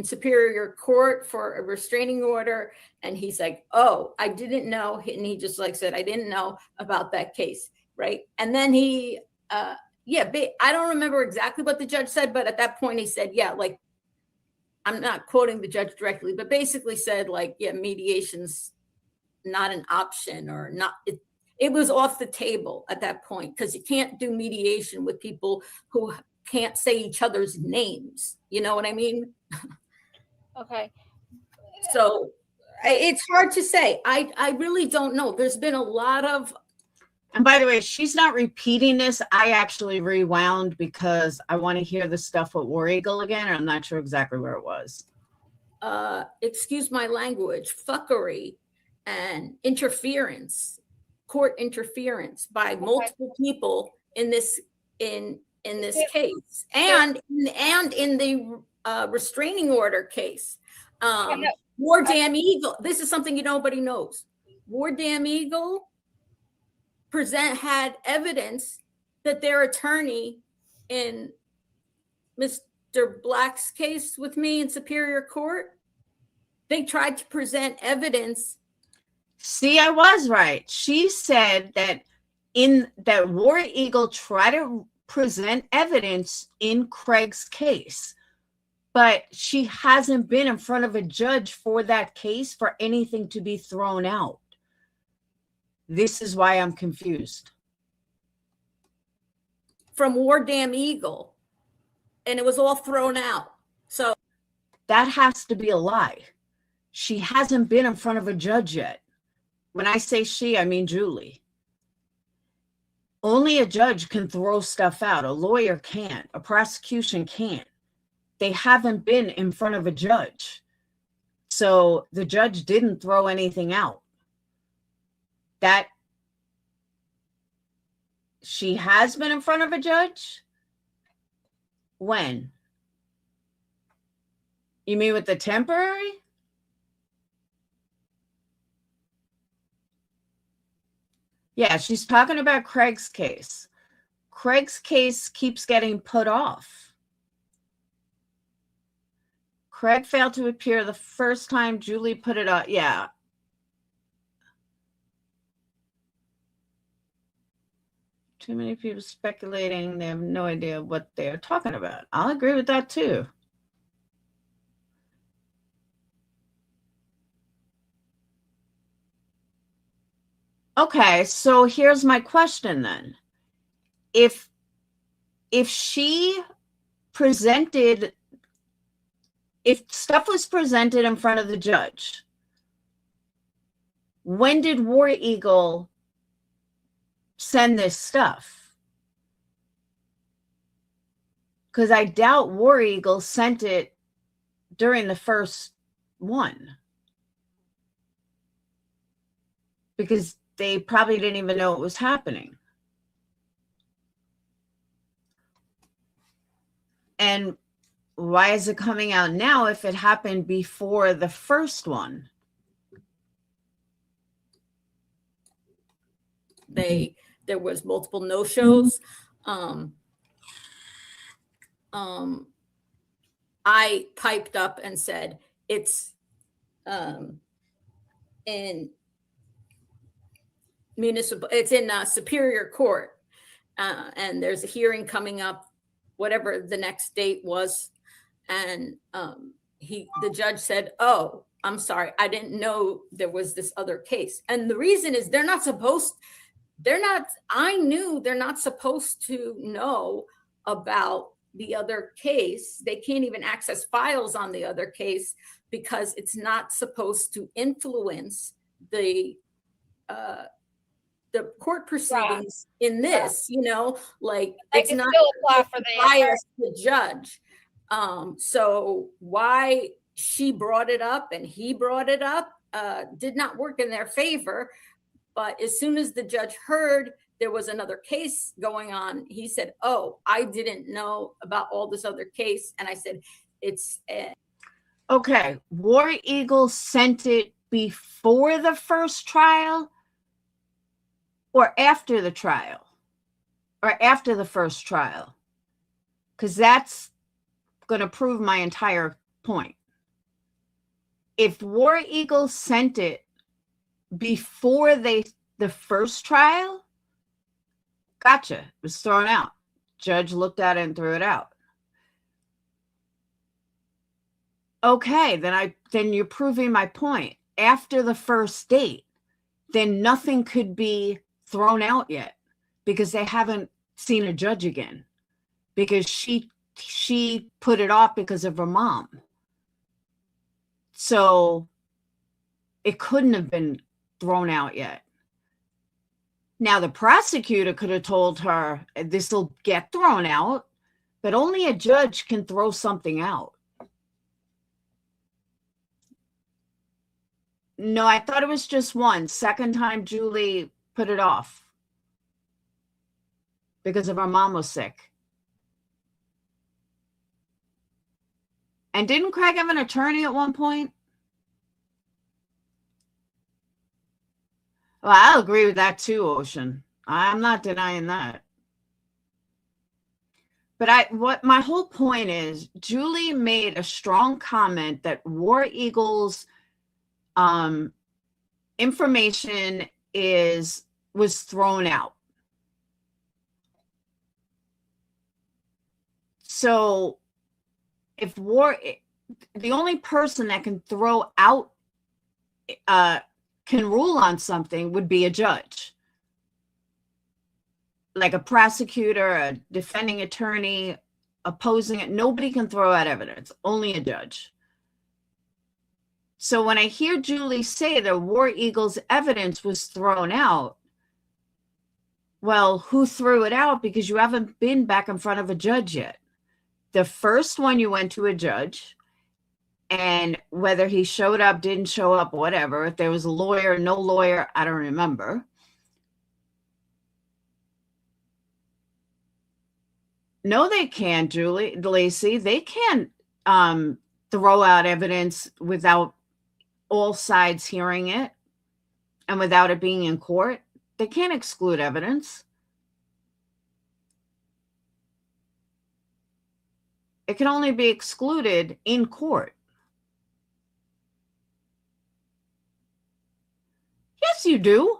Superior Court for a restraining order. And he's like, oh, I didn't know. And he just said, I didn't know about that case. Right. And then he, I don't remember exactly what the judge said, but at that point he said, I'm not quoting the judge directly, but basically said mediation's not an option, or not. It was off the table at that point, because you can't do mediation with people who can't say each other's names. You know what I mean? Okay. So It's hard to say. I really don't know. There's been a lot of. And by the way, she's not repeating this. I actually rewound because I want to hear the stuff with War Eagle again. And I'm not sure exactly where it was. Excuse my language, fuckery and interference, court interference by multiple people in this case, and in the restraining order case. War Damn Eagle. This is something nobody knows. War Damn Eagle had evidence that their attorney in Mr. Black's case with me in Superior Court, they tried to present evidence. See, I was right. She said that that War Eagle tried to present evidence in Craig's case, but she hasn't been in front of a judge for that case for anything to be thrown out. This is why I'm confused. From War Damn Eagle, and it was all thrown out. So that has to be a lie. She hasn't been in front of a judge yet. When I say she, I mean Julie. Only a judge can throw stuff out. A lawyer can't. A prosecution can't. They haven't been in front of a judge. So the judge didn't throw anything out. That she has been in front of a judge? When? You mean with the temporary? Yeah, she's talking about Craig's case. Craig's case keeps getting put off. Craig failed to appear the first time Julie put it up. Yeah. Too many people speculating. They have no idea what they're talking about. I'll agree with that too. Okay, so here's my question then. If she presented, if stuff was presented in front of the judge, when did War Eagle send this stuff? Because I doubt War Eagle sent it during the first one. Because they probably didn't even know it was happening. And why is it coming out now if it happened before the first one? There was multiple no-shows. I piped up and said it's in municipal, it's in Superior Court, and there's a hearing coming up, whatever the next date was, and the judge said, "Oh, I'm sorry, I didn't know there was this other case." And the reason is I knew they're not supposed to know about the other case. They can't even access files on the other case because it's not supposed to influence the court proceedings in this, like they it's can not still apply for the bias the judge. So why she brought it up and he brought it up did not work in their favor. But as soon as the judge heard there was another case going on, he said, "Oh, I didn't know about all this other case." And I said, "It's okay." War Eagle sent it before the first trial or after the trial or after the first trial? Because that's going to prove my entire point. If War Eagle sent it before the first trial, gotcha, it was thrown out. Judge looked at it and threw it out. Okay, then you're proving my point. After the first date, then nothing could be thrown out yet because they haven't seen a judge again because she put it off because of her mom. So it couldn't have been thrown out yet. Now, the prosecutor could have told her this will get thrown out, but only a judge can throw something out. No, I thought it was just one. Second time, Julie put it off because of her mom was sick. And didn't Craig have an attorney at one point? Well, I'll agree with that too, Ocean. I'm not denying that. But what my whole point is, Julie made a strong comment that War Eagle's information was thrown out. So if the only person that can throw out, can rule on something would be a judge. Like a prosecutor, a defending attorney, opposing it. Nobody can throw out evidence, only a judge. So when I hear Julie say that War Eagle's evidence was thrown out, well, who threw it out? Because you haven't been back in front of a judge yet. The first one you went to a judge, and whether he showed up, didn't show up, whatever, if there was a lawyer, no lawyer, I don't remember. No, they can't, Julie, Lacey. They can't throw out evidence without all sides hearing it and without it being in court. They can't exclude evidence. It can only be excluded in court. Yes, you do.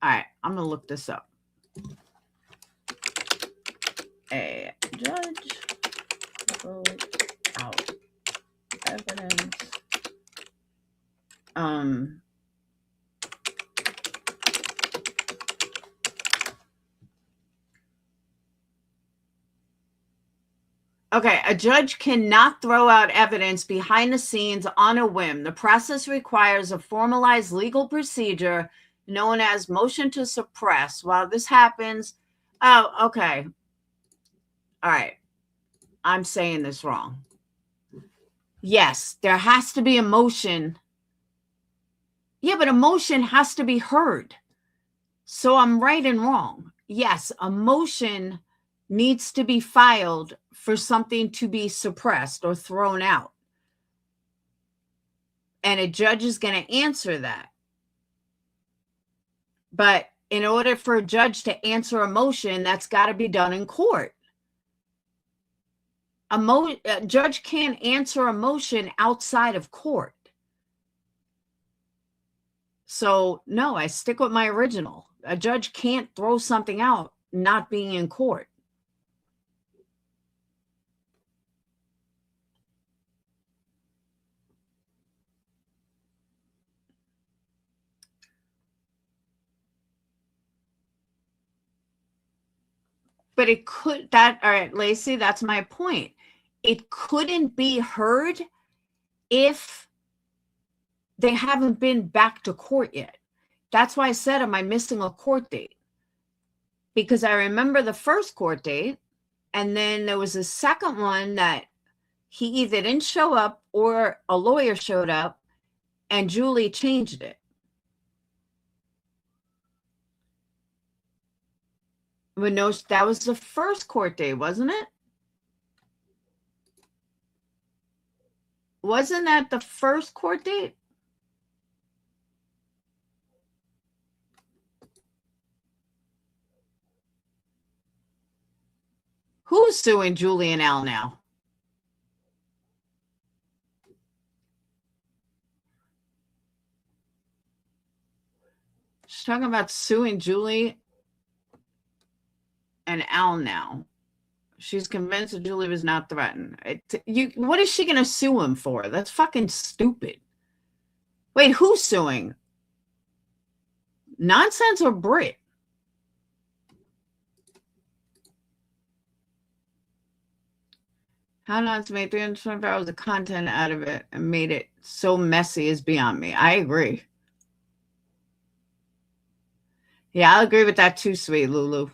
All right, I'm going to look this up. A judge wrote out evidence. Okay, a judge cannot throw out evidence behind the scenes on a whim. The process requires a formalized legal procedure known as motion to suppress. While this happens, oh, okay. All right. I'm saying this wrong. Yes, there has to be a motion. Yeah, but a motion has to be heard. So I'm right and wrong. Yes, a motion needs to be filed for something to be suppressed or thrown out. And a judge is going to answer that. But in order for a judge to answer a motion, that's got to be done in court. A judge can't answer a motion outside of court. So, no, I stick with my original. A judge can't throw something out not being in court. But it could, all right, Lacey, that's my point. It couldn't be heard if they haven't been back to court yet. That's why I said, am I missing a court date? Because I remember the first court date, and then there was a second one that he either didn't show up or a lawyer showed up, and Julie changed it. But no, that was the first court date, wasn't it? Wasn't that the first court date? Who's suing Julie and Al now? She's talking about suing Julie and Al now. She's convinced that Julie was not threatened. What is she going to sue him for? That's fucking stupid. Wait, who's suing? Nonsense or Brit? How not to make 324 hours of content out of it and made it so messy is beyond me. I agree. Yeah, I'll agree with that too, sweet Lulu.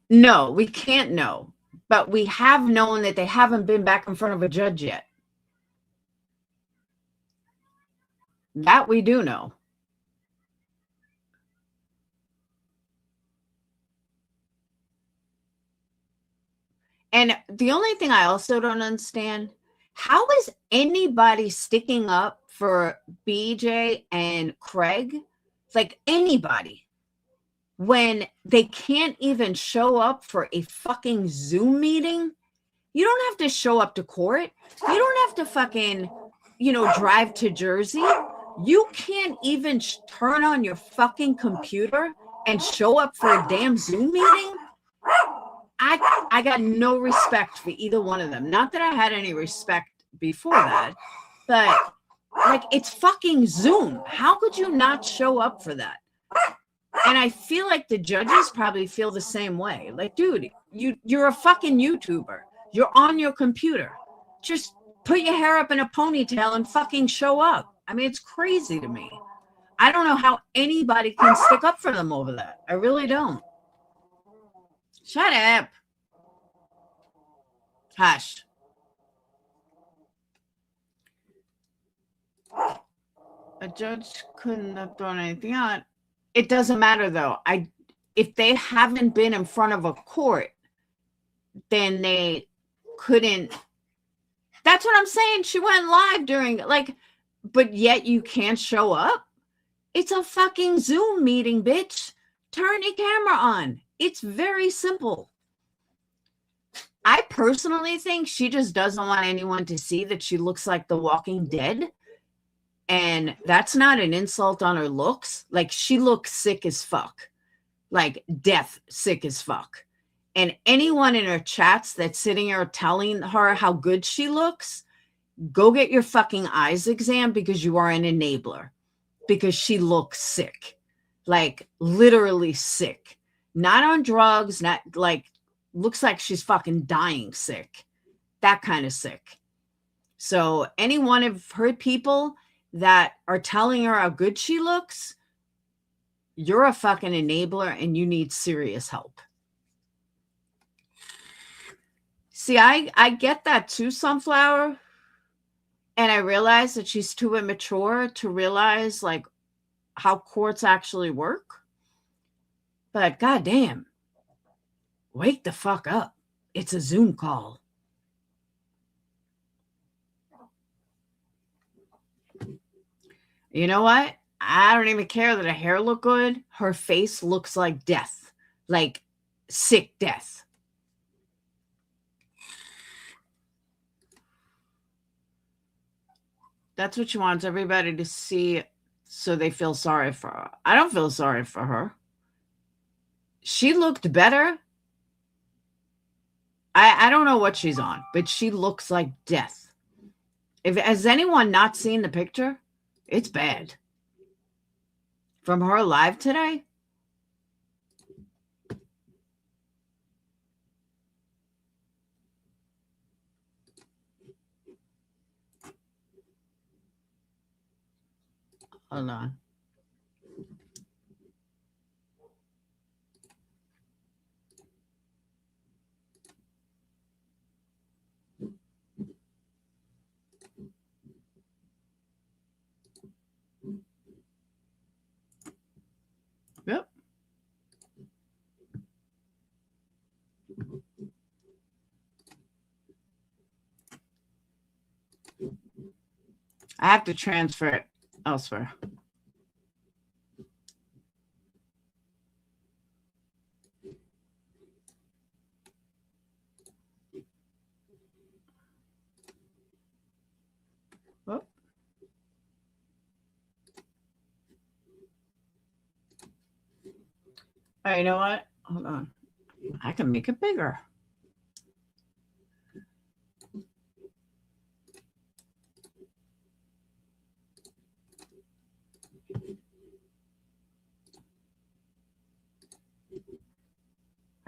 No, we can't know. But we have known that they haven't been back in front of a judge yet. That we do know. And the only thing I also don't understand, how is anybody sticking up for BJ and Craig? Like anybody, when they can't even show up for a fucking Zoom meeting? You don't have to show up to court. You don't have to fucking, drive to Jersey. You can't even turn on your fucking computer and show up for a damn Zoom meeting? I got no respect for either one of them. Not that I had any respect before that, but like, it's fucking Zoom. How could you not show up for that? And I feel like the judges probably feel the same way. Like, dude, you're a fucking YouTuber. You're on your computer. Just put your hair up in a ponytail and fucking show up. I mean, it's crazy to me. I don't know how anybody can stick up for them over that. I really don't. Shut up. Hush. A judge couldn't have thrown anything out. It doesn't matter though. If they haven't been in front of a court, then they couldn't. That's what I'm saying. She went live during but yet you can't show up. It's a fucking Zoom meeting, bitch. Turn your camera on. It's very simple. I personally think she just doesn't want anyone to see that she looks like The Walking Dead. And that's not an insult on her looks. Like, she looks sick as fuck. Like, death sick as fuck. And anyone in her chats that's sitting here telling her how good she looks, go get your fucking eyes exam, because you are an enabler. Because she looks sick. Like, literally sick. Not on drugs, not looks like she's fucking dying sick. That kind of sick. So any one of her people that are telling her how good she looks, you're a fucking enabler and you need serious help. See, I get that too, Sunflower. And I realize that she's too immature to realize how courts actually work. But goddamn, wake the fuck up. It's a Zoom call. You know what? I don't even care that her hair looked good. Her face looks like death. Like sick death. That's what she wants everybody to see, so they feel sorry for her. I don't feel sorry for her. She looked better. I don't know what she's on, but she looks like death. Has anyone not seen the picture? It's bad. From her live today? Hold on. Yep. I have to transfer it elsewhere. Oh. All right, you know what? Hold on. I can make it bigger.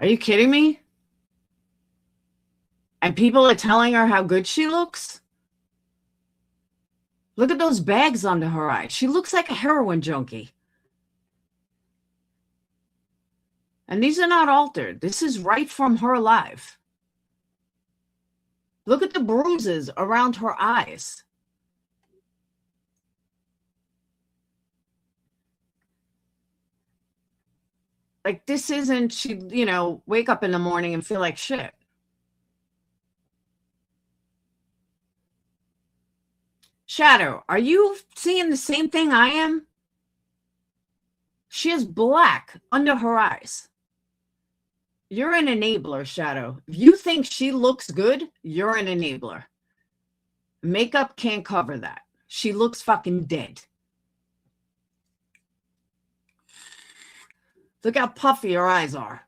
Are you kidding me? And people are telling her how good she looks? Look at those bags under her eyes. She looks like a heroin junkie. And these are not altered. This is right from her life. Look at the bruises around her eyes. Like, this isn't, she, wake up in the morning and feel like shit. Shadow, are you seeing the same thing I am? She has black under her eyes. You're an enabler, Shadow. If you think she looks good, you're an enabler. Makeup can't cover that. She looks fucking dead. Look how puffy her eyes are.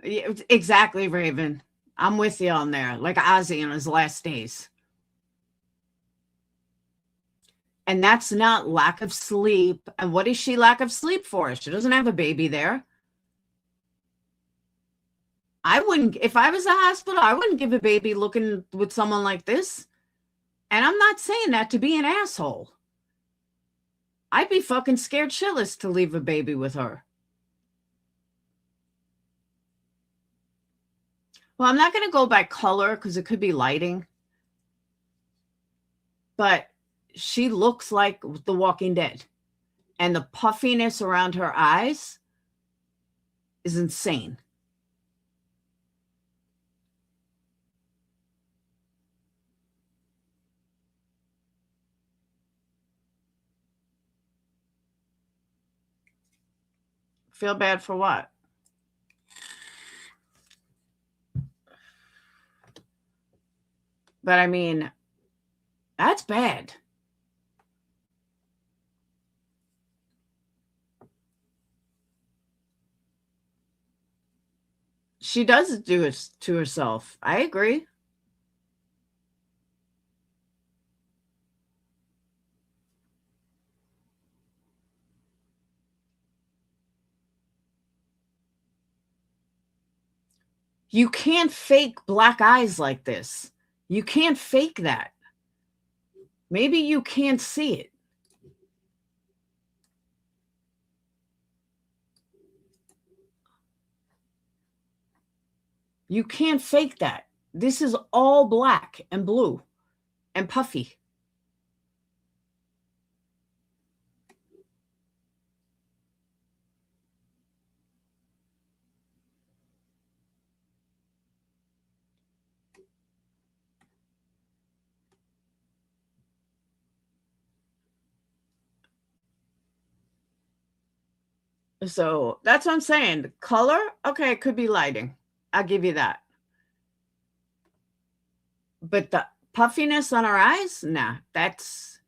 Yeah, exactly, Raven. I'm with you on there. Like Ozzy in his last days. And that's not lack of sleep. And what is she lack of sleep for? She doesn't have a baby there. I wouldn't, if I was a hospital, I wouldn't give a baby looking with someone like this. And I'm not saying that to be an asshole. I'd be fucking scared shitless to leave a baby with her. Well, I'm not going to go by color because it could be lighting. But she looks like The Walking Dead. And the puffiness around her eyes is insane. Feel bad for what? But I mean, that's bad. She does do it to herself. I agree. You can't fake black eyes like this. You can't fake that. Maybe you can't see it. You can't fake that. This is all black and blue and puffy. So that's what I'm saying. The color, okay, it could be lighting. I'll give you that. But the puffiness on her eyes, nah, that's,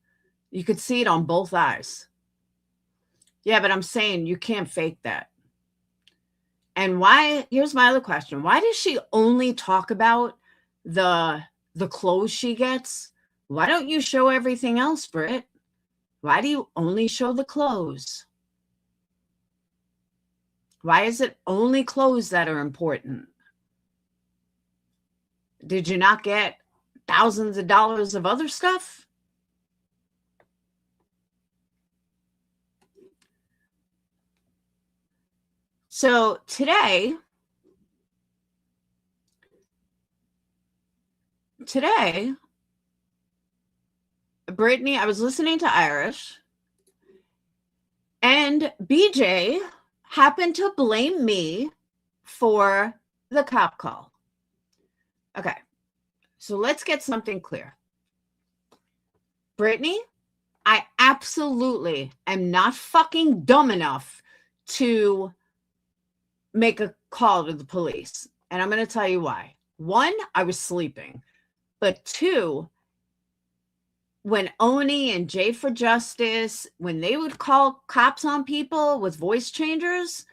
you could see it on both eyes. Yeah, but I'm saying you can't fake that. And why, here's my other question. Why does she only talk about the clothes she gets? Why don't you show everything else, Britt? Why do you only show the clothes? Why is it only clothes that are important? Did you not get thousands of dollars of other stuff? So today, Brittany, I was listening to Irish, and BJ happened to blame me for the cop call. Okay, so let's get something clear. Brittany, I absolutely am not fucking dumb enough to make a call to the police. And I'm going to tell you why. One, I was sleeping. But two, when Oni and Jay for Justice, when they would call cops on people with voice changers,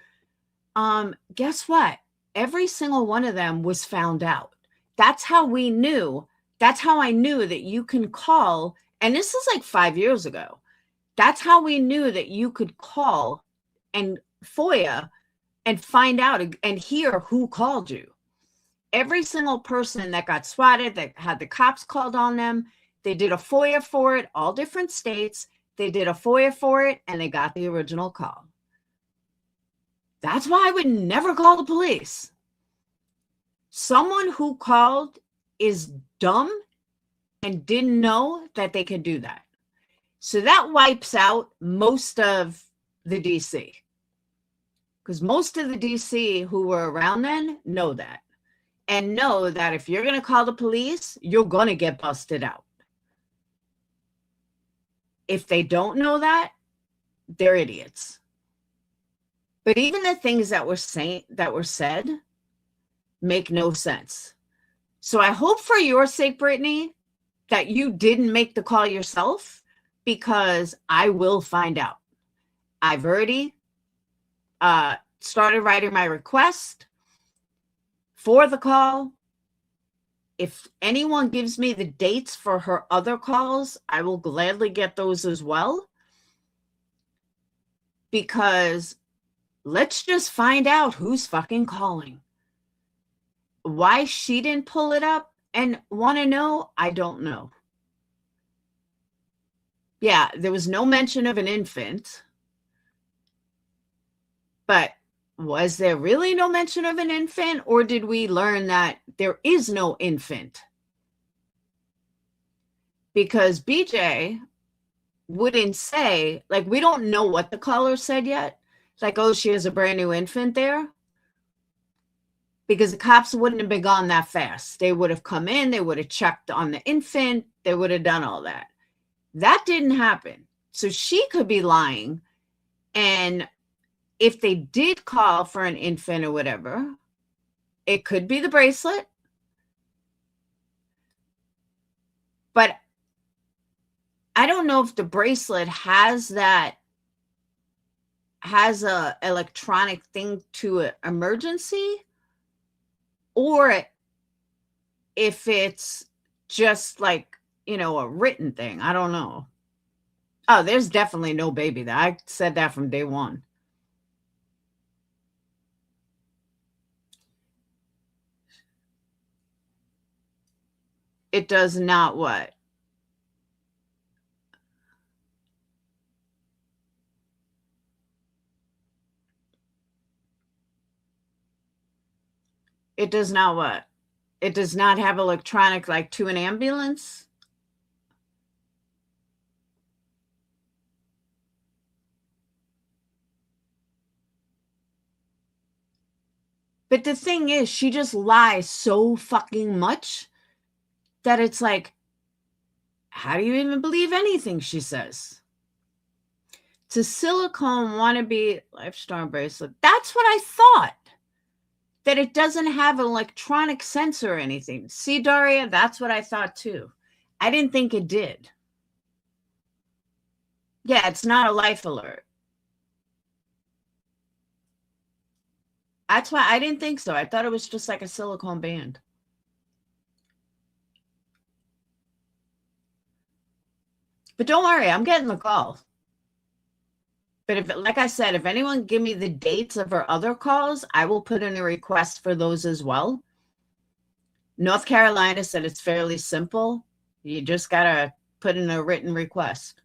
Guess what? Every single one of them was found out. That's how we knew. That's how I knew that you can call. And this is like 5 years ago. That's how we knew that you could call and FOIA and find out and hear who called you. Every single person that got swatted, that had the cops called on them, they did a FOIA for it, all different states. They did a FOIA for it, and they got the original call. That's why I would never call the police. Someone who called is dumb and didn't know that they could do that. So that wipes out most of the DC. Because most of the DC who were around then know that. And know that if you're going to call the police, you're going to get busted out. If they don't know that, they're idiots. But even the things that were said make no sense. So I hope for your sake, Brittany, that you didn't make the call yourself, because I will find out. I've already started writing my request for the call. If anyone gives me the dates for her other calls, I will gladly get those as well. Because let's just find out who's fucking calling. Why she didn't pull it up and want to know, I don't know. Yeah, there was no mention of an infant. But was there really no mention of an infant, or did we learn that there is no infant? Because BJ wouldn't say, like, we don't know what the caller said yet. Like, oh, she has a brand new infant there. Because the cops wouldn't have been gone that fast. They would have come in, they would have checked on the infant, they would have done all that. That didn't happen. So she could be lying. And if they did call for an infant or whatever, it could be the bracelet. But I don't know if the bracelet has a electronic thing to an emergency, or if it's just like, you know, a written thing. I don't know. Oh, there's definitely no baby there. I said that from day one. It does not what? It does not what? It does not have electronic, like to an ambulance? But the thing is, she just lies so fucking much that it's like, how do you even believe anything she says? It's a silicone wannabe lifestyle bracelet. That's what I thought. That it doesn't have an electronic sensor or anything. See, Daria, that's what I thought too. I didn't think it did. Yeah, it's not a life alert. That's why I didn't think so. I thought it was just like a silicone band. But don't worry, I'm getting the call. But if, like I said, if anyone give me the dates of her other calls, I will put in a request for those as well. North Carolina said it's fairly simple. You just got to put in a written request.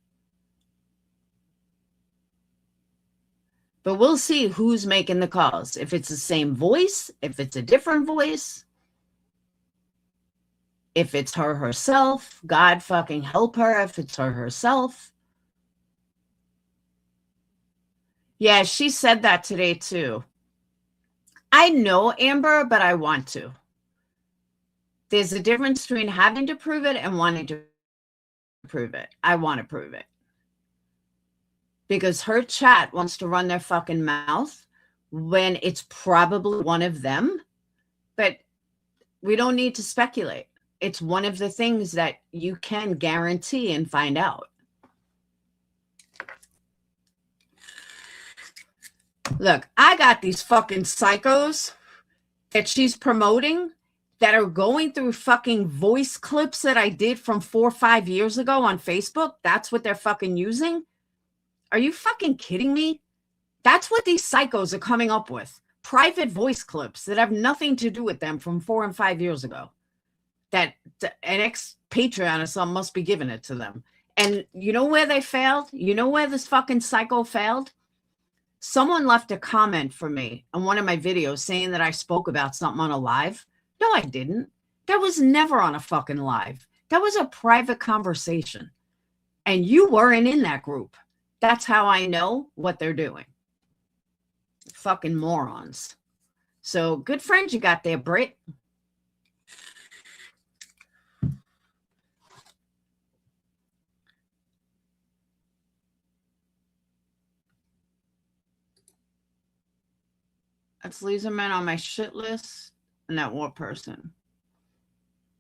But we'll see who's making the calls. If it's the same voice, if it's a different voice, if it's her herself, God fucking help her if it's her herself. Yeah, she said that today too. I know, Amber, but I want to. There's a difference between having to prove it and wanting to prove it. I want to prove it. Because her chat wants to run their fucking mouth when it's probably one of them. But we don't need to speculate. It's one of the things that you can guarantee and find out. Look, I got these fucking psychos that she's promoting that are going through fucking voice clips that I did from 4 or 5 years ago on Facebook. That's what they're fucking using. Are you fucking kidding me? That's what these psychos are coming up with. Private voice clips that have nothing to do with them from 4 and 5 years ago. That an ex-Patreon or something must be giving it to them. And you know where they failed? You know where this fucking psycho failed? Someone left a comment for me on one of my videos saying that I spoke about something on a live. No, I didn't. That was never on a fucking live. That was a private conversation. And you weren't in that group. That's how I know what they're doing. Fucking morons. So good friends you got there, Britt. That's Laserman on my shit list and that one person.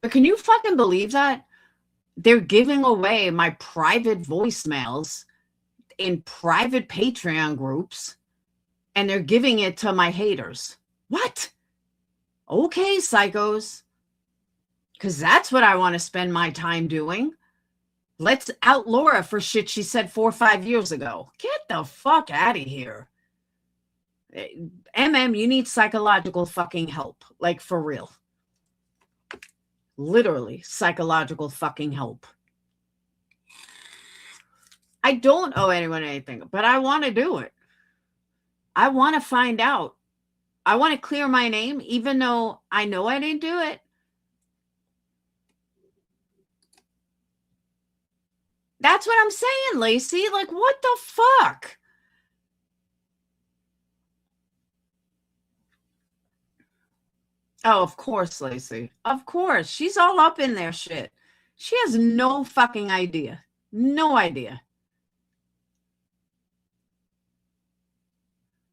But can you fucking believe that? They're giving away my private voicemails in private Patreon groups and they're giving it to my haters. What? Okay, psychos. Because that's what I want to spend my time doing. Let's out Laura for shit she said 4 or 5 years ago. Get the fuck out of here. You need psychological fucking help. Like, for real. Literally, psychological fucking help. I don't owe anyone anything, but I want to do it. I want to find out. I want to clear my name, even though I know I didn't do it. That's what I'm saying, Lacey. Like, what the fuck? Oh, of course, Lacey. Of course. She's all up in their shit. She has no fucking idea. No idea.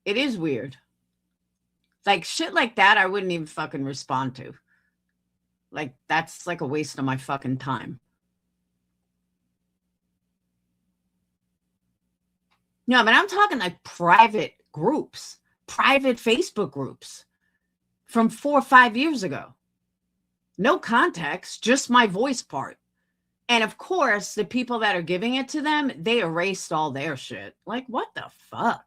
It is weird. Like, shit like that, I wouldn't even fucking respond to. Like, that's like a waste of my fucking time. No, but I'm talking like private groups, private Facebook groups from 4 or 5 years ago. No context, just my voice part. And of course, the people that are giving it to them, they erased all their shit. Like, what the fuck?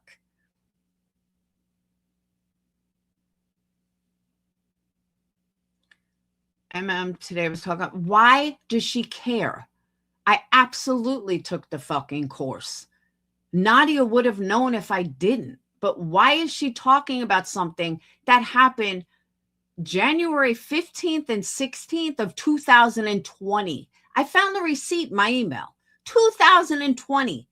Today was talking about, why does she care? I absolutely took the fucking course. Nadia would have known if I didn't. But why is she talking about something that happened January 15th and 16th of 2020? I found the receipt in my email. 2020.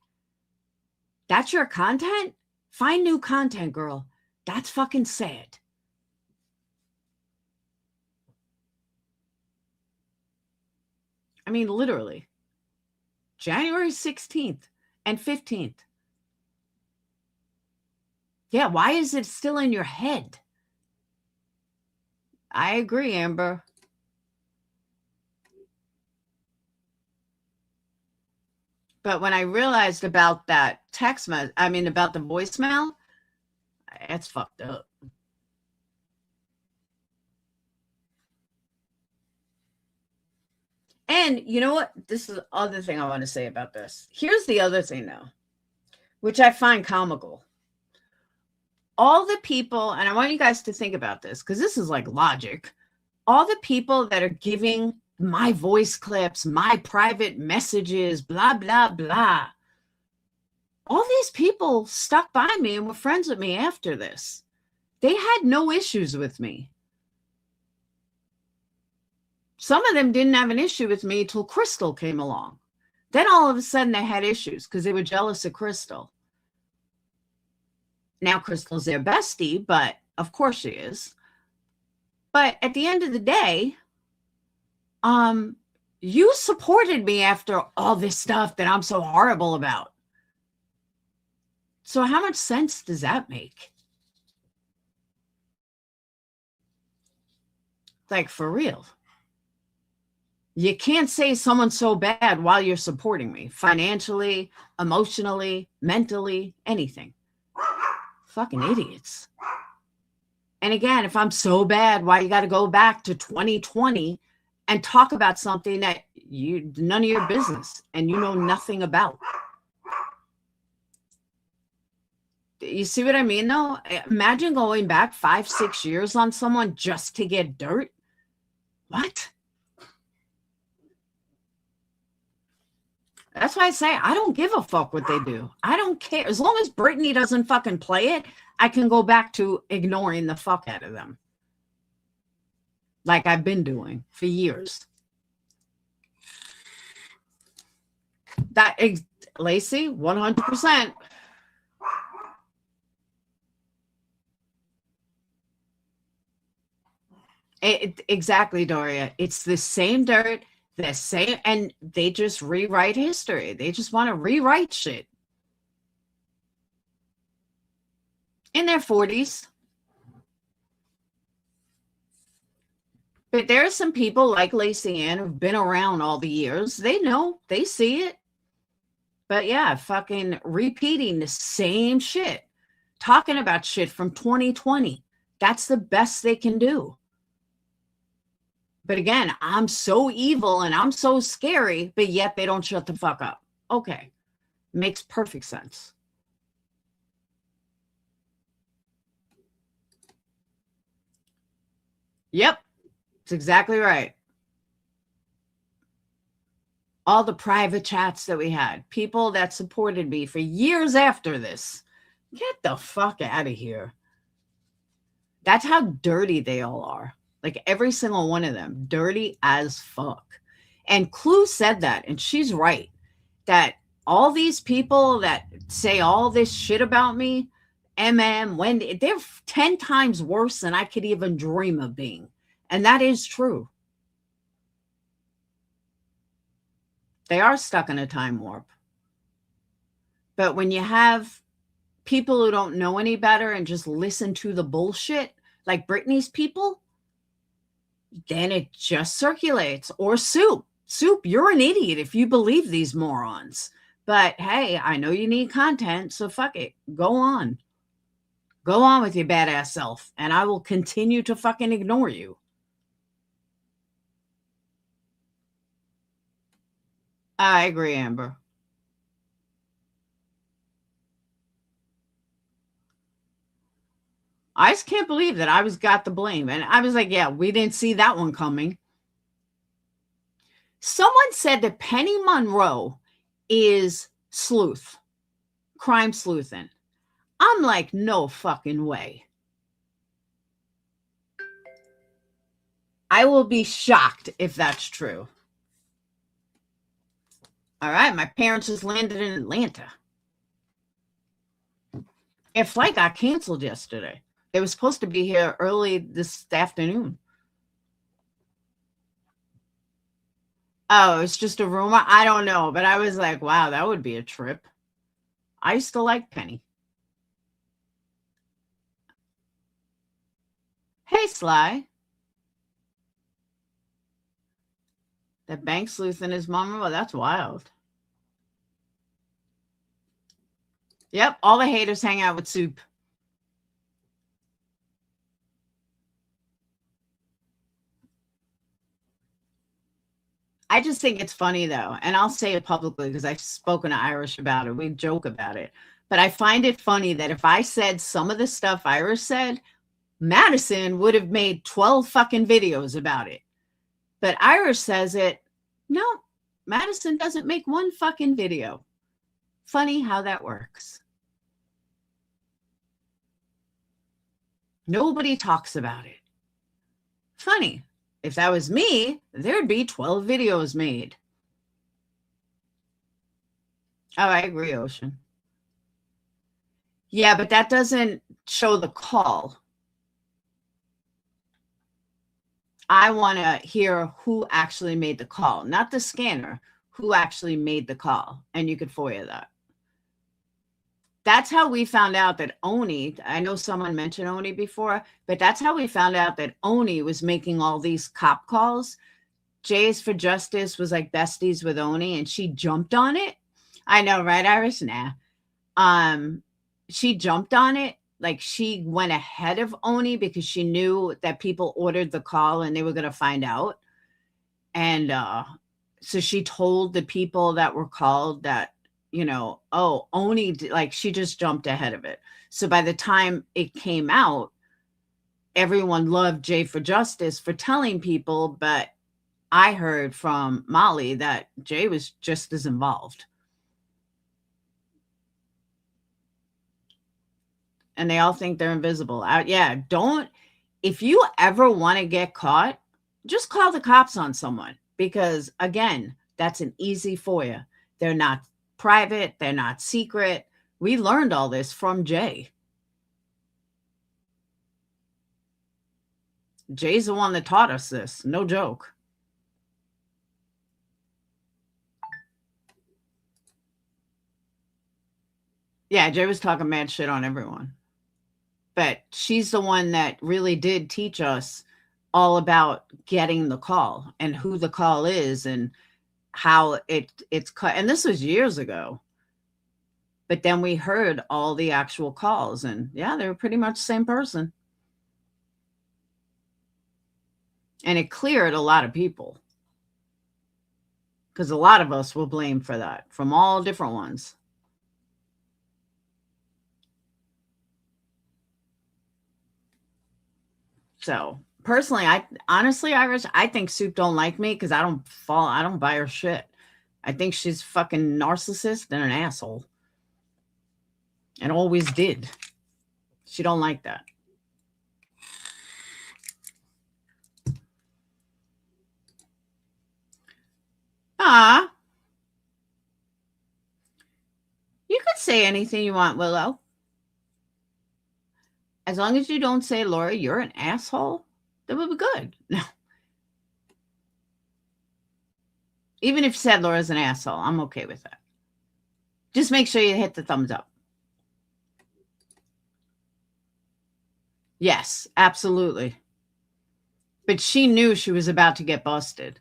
That's your content? Find new content, girl. That's fucking sad. I mean, literally. January 16th and 15th. Yeah, why is it still in your head? I agree, Amber. But when I realized about that text message, about the voicemail, it's fucked up. And you know what? This is the other thing I want to say about this. Here's the other thing, though, which I find comical. All the people, and I want you guys to think about this, because this is like logic. All the people that are giving my voice clips, my private messages, blah, blah, blah. All these people stuck by me and were friends with me after this. They had no issues with me. Some of them didn't have an issue with me until Crystal came along. Then all of a sudden they had issues because they were jealous of Crystal. Now Crystal's their bestie, but of course she is. But at the end of the day, you supported me after all this stuff that I'm so horrible about. So how much sense does that make? Like, for real. You can't say someone's so bad while you're supporting me. Financially, emotionally, mentally, anything. Fucking idiots. And again, if I'm so bad, why you got to go back to 2020 and talk about something that none of your business and you know nothing about? You see what I mean, though? Imagine going back 5-6 years on someone just to get dirt. What? That's why I say I don't give a fuck what they do. I don't care. As long as Britney doesn't fucking play it, I can go back to ignoring the fuck out of them. Like I've been doing for years. Lacey, 100%. Exactly, Doria. It's the same dirt, the same, and they just rewrite history. They just want to rewrite shit. In their 40s. But there are some people like Lacey Ann who've been around all the years. They know, they see it. But yeah, fucking repeating the same shit. Talking about shit from 2020. That's the best they can do. But again, I'm so evil and I'm so scary, but yet they don't shut the fuck up. Okay. Makes perfect sense. Yep. It's exactly right. All the private chats that we had, people that supported me for years after this. Get the fuck out of here. That's how dirty they all are. Like every single one of them, dirty as fuck. And Clue said that, and she's right, that all these people that say all this shit about me, Wendy, they're 10 times worse than I could even dream of being. And that is true. They are stuck in a time warp. But when you have people who don't know any better and just listen to the bullshit, like Britney's people, then it just circulates. Or Soup, you're an idiot if you believe these morons. But hey, I know you need content, so fuck it. Go on. Go on with your badass self, and I will continue to fucking ignore you. I agree, Amber. I just can't believe that I got the blame. And I was like, yeah, we didn't see that one coming. Someone said that Penny Monroe is sleuth, crime sleuthing. I'm like, no fucking way. I will be shocked if that's true. All right, my parents just landed in Atlanta. Their flight got canceled yesterday. They were supposed to be here early this afternoon. Oh, it's just a rumor? I don't know, but I was like, wow, that would be a trip. I used to like Penny. Hey, Sly. That bank sleuth and his mom, well, that's wild. Yep, all the haters hang out with Soup. I just think it's funny, though, and I'll say it publicly because I've spoken to Irish about it. We joke about it. But I find it funny that if I said some of the stuff Irish said, Madison would have made 12 fucking videos about it. But Irish says it. No, Madison doesn't make one fucking video. Funny how that works. Nobody talks about it. Funny. If that was me, there'd be 12 videos made. Oh, I agree, Ocean. Yeah, but that doesn't show the call. I want to hear who actually made the call, not the scanner, who actually made the call. And you could FOIA that. That's how we found out that Oni, I know someone mentioned Oni before, but that's how we found out that Oni was making all these cop calls. Giess for Justice was like besties with Oni, and she jumped on it. I know, right, Iris? Nah. She jumped on it like she went ahead of Oni because she knew that people ordered the call and they were going to find out. And so she told the people that were called that, you know, oh, Oni, like she just jumped ahead of it. So by the time it came out, everyone loved Jay for Justice for telling people, but I heard from Molly that Jay was just as involved. And they all think they're invisible. Yeah, don't, if you ever want to get caught, just call the cops on someone, because again, that's an easy FOIA. They're not private. They're not secret. We learned all this from Jay. Jay's the one that taught us this. No joke. Yeah, Jay was talking mad shit on everyone. But she's the one that really did teach us all about getting the call and who the call is and how it's cut. And this was years ago. But then we heard all the actual calls, and yeah, they were pretty much the same person. And it cleared a lot of people, because a lot of us were blamed for that from all different ones. So personally, Irish, I think Soup don't like me because I don't buy her shit. I think she's fucking narcissist and an asshole. And always did. She don't like that. You could say anything you want, Willow. As long as you don't say, Laura, you're an asshole, that would be good. No. Even if you said Laura's an asshole, I'm okay with that. Just make sure you hit the thumbs up. Yes, absolutely. But she knew she was about to get busted.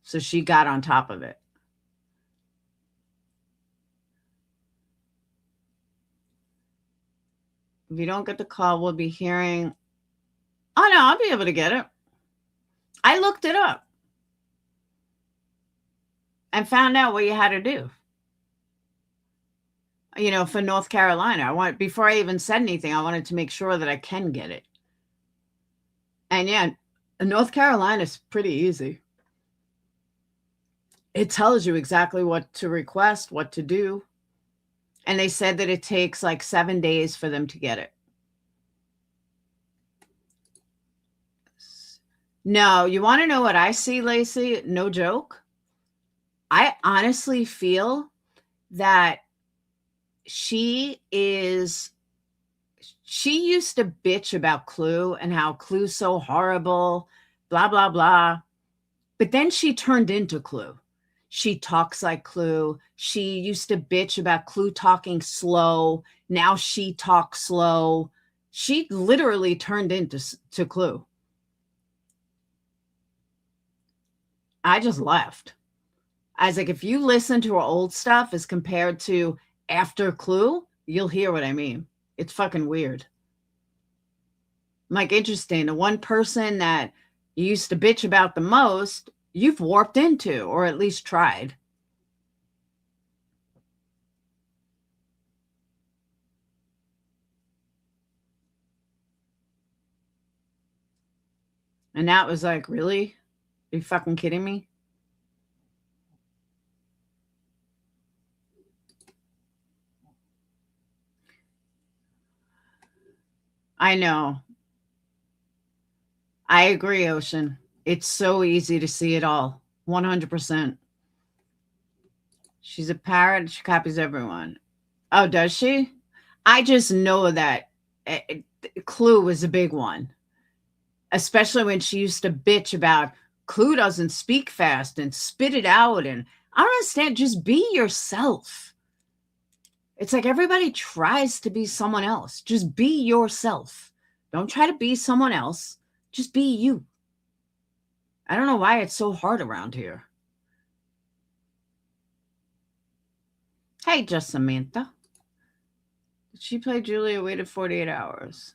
So she got on top of it. If you don't get the call, we'll be hearing. Oh, no, I'll be able to get it. I looked it up and found out what you had to do. You know, for North Carolina, before I even said anything, I wanted to make sure that I can get it. And yeah, North Carolina is pretty easy. It tells you exactly what to request, what to do. And they said that it takes like 7 days for them to get it. No, you want to know what I see, Lacey? No joke. I honestly feel that she used to bitch about Clue and how Clue's so horrible, blah, blah, blah. But then she turned into Clue. She talks like Clue. She used to bitch about Clue talking slow. Now she talks slow. She literally turned into Clue. I just left. I was like, if you listen to her old stuff as compared to after Clue, you'll hear what I mean. It's fucking weird. I'm like, interesting. The one person that you used to bitch about the most, you've warped into, or at least tried. And that was like, really? Are you fucking kidding me? I know. I agree, Ocean. It's so easy to see it all. 100%. She's a parrot. She copies everyone. Oh, does she? I just know that Clue was a big one. Especially when she used to bitch about Clue doesn't speak fast and spit it out. And I don't understand. Just be yourself. It's like everybody tries to be someone else. Just be yourself. Don't try to be someone else. Just be you. I don't know why it's so hard around here. Hey, just Samantha. She played Julia, waited 48 hours.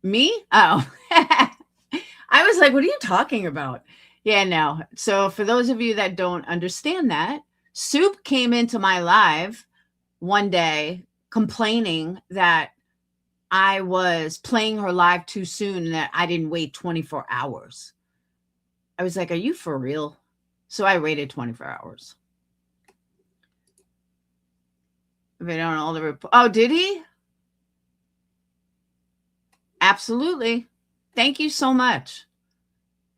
Me? Oh. I was like, what are you talking about? Yeah, no. So for those of you that don't understand that, Soup came into my live one day complaining that I was playing her live too soon and that I didn't wait 24 hours. I was like, are you for real? So I waited 24 hours. They don't all the report. Oh, did he? Absolutely. Thank you so much.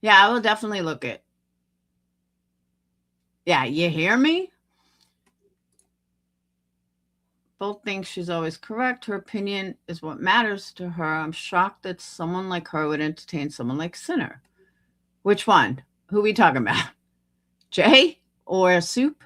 Yeah, I will definitely look it. Yeah, you hear me? Both think she's always correct. Her opinion is what matters to her. I'm shocked that someone like her would entertain someone like Sinner. Which one? Who are we talking about? Jay or Soup?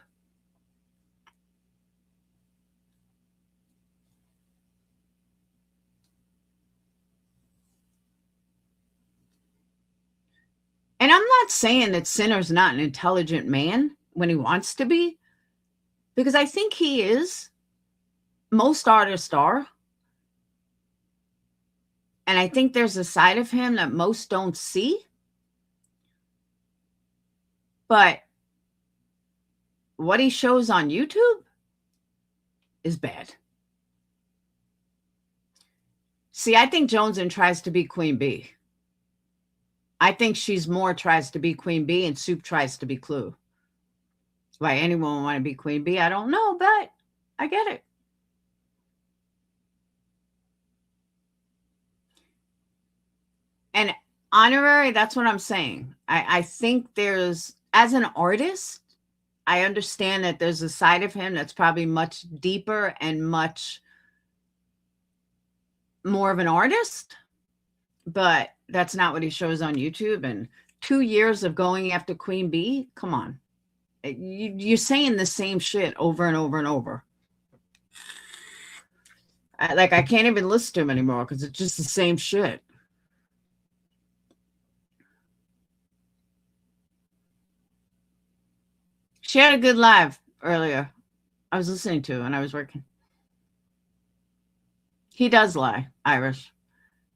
And I'm not saying that Sinner's not an intelligent man when he wants to be, because I think he is. Most artists are. And I think there's a side of him that most don't see. But what he shows on YouTube is bad. See, I think Jonesin tries to be Queen Bee. I think she's more tries to be Queen Bee and Soup tries to be Clue. Why anyone would want to be Queen Bee, I don't know, but I get it. And honorary, that's what I'm saying. I think there's, as an artist, I understand that there's a side of him that's probably much deeper and much more of an artist, but that's not what he shows on YouTube. And 2 years of going after Queen Bee, come on. You're saying the same shit over and over and over. I can't even listen to him anymore because it's just the same shit. She had a good live earlier. I was listening to and I was working. He does lie, Irish.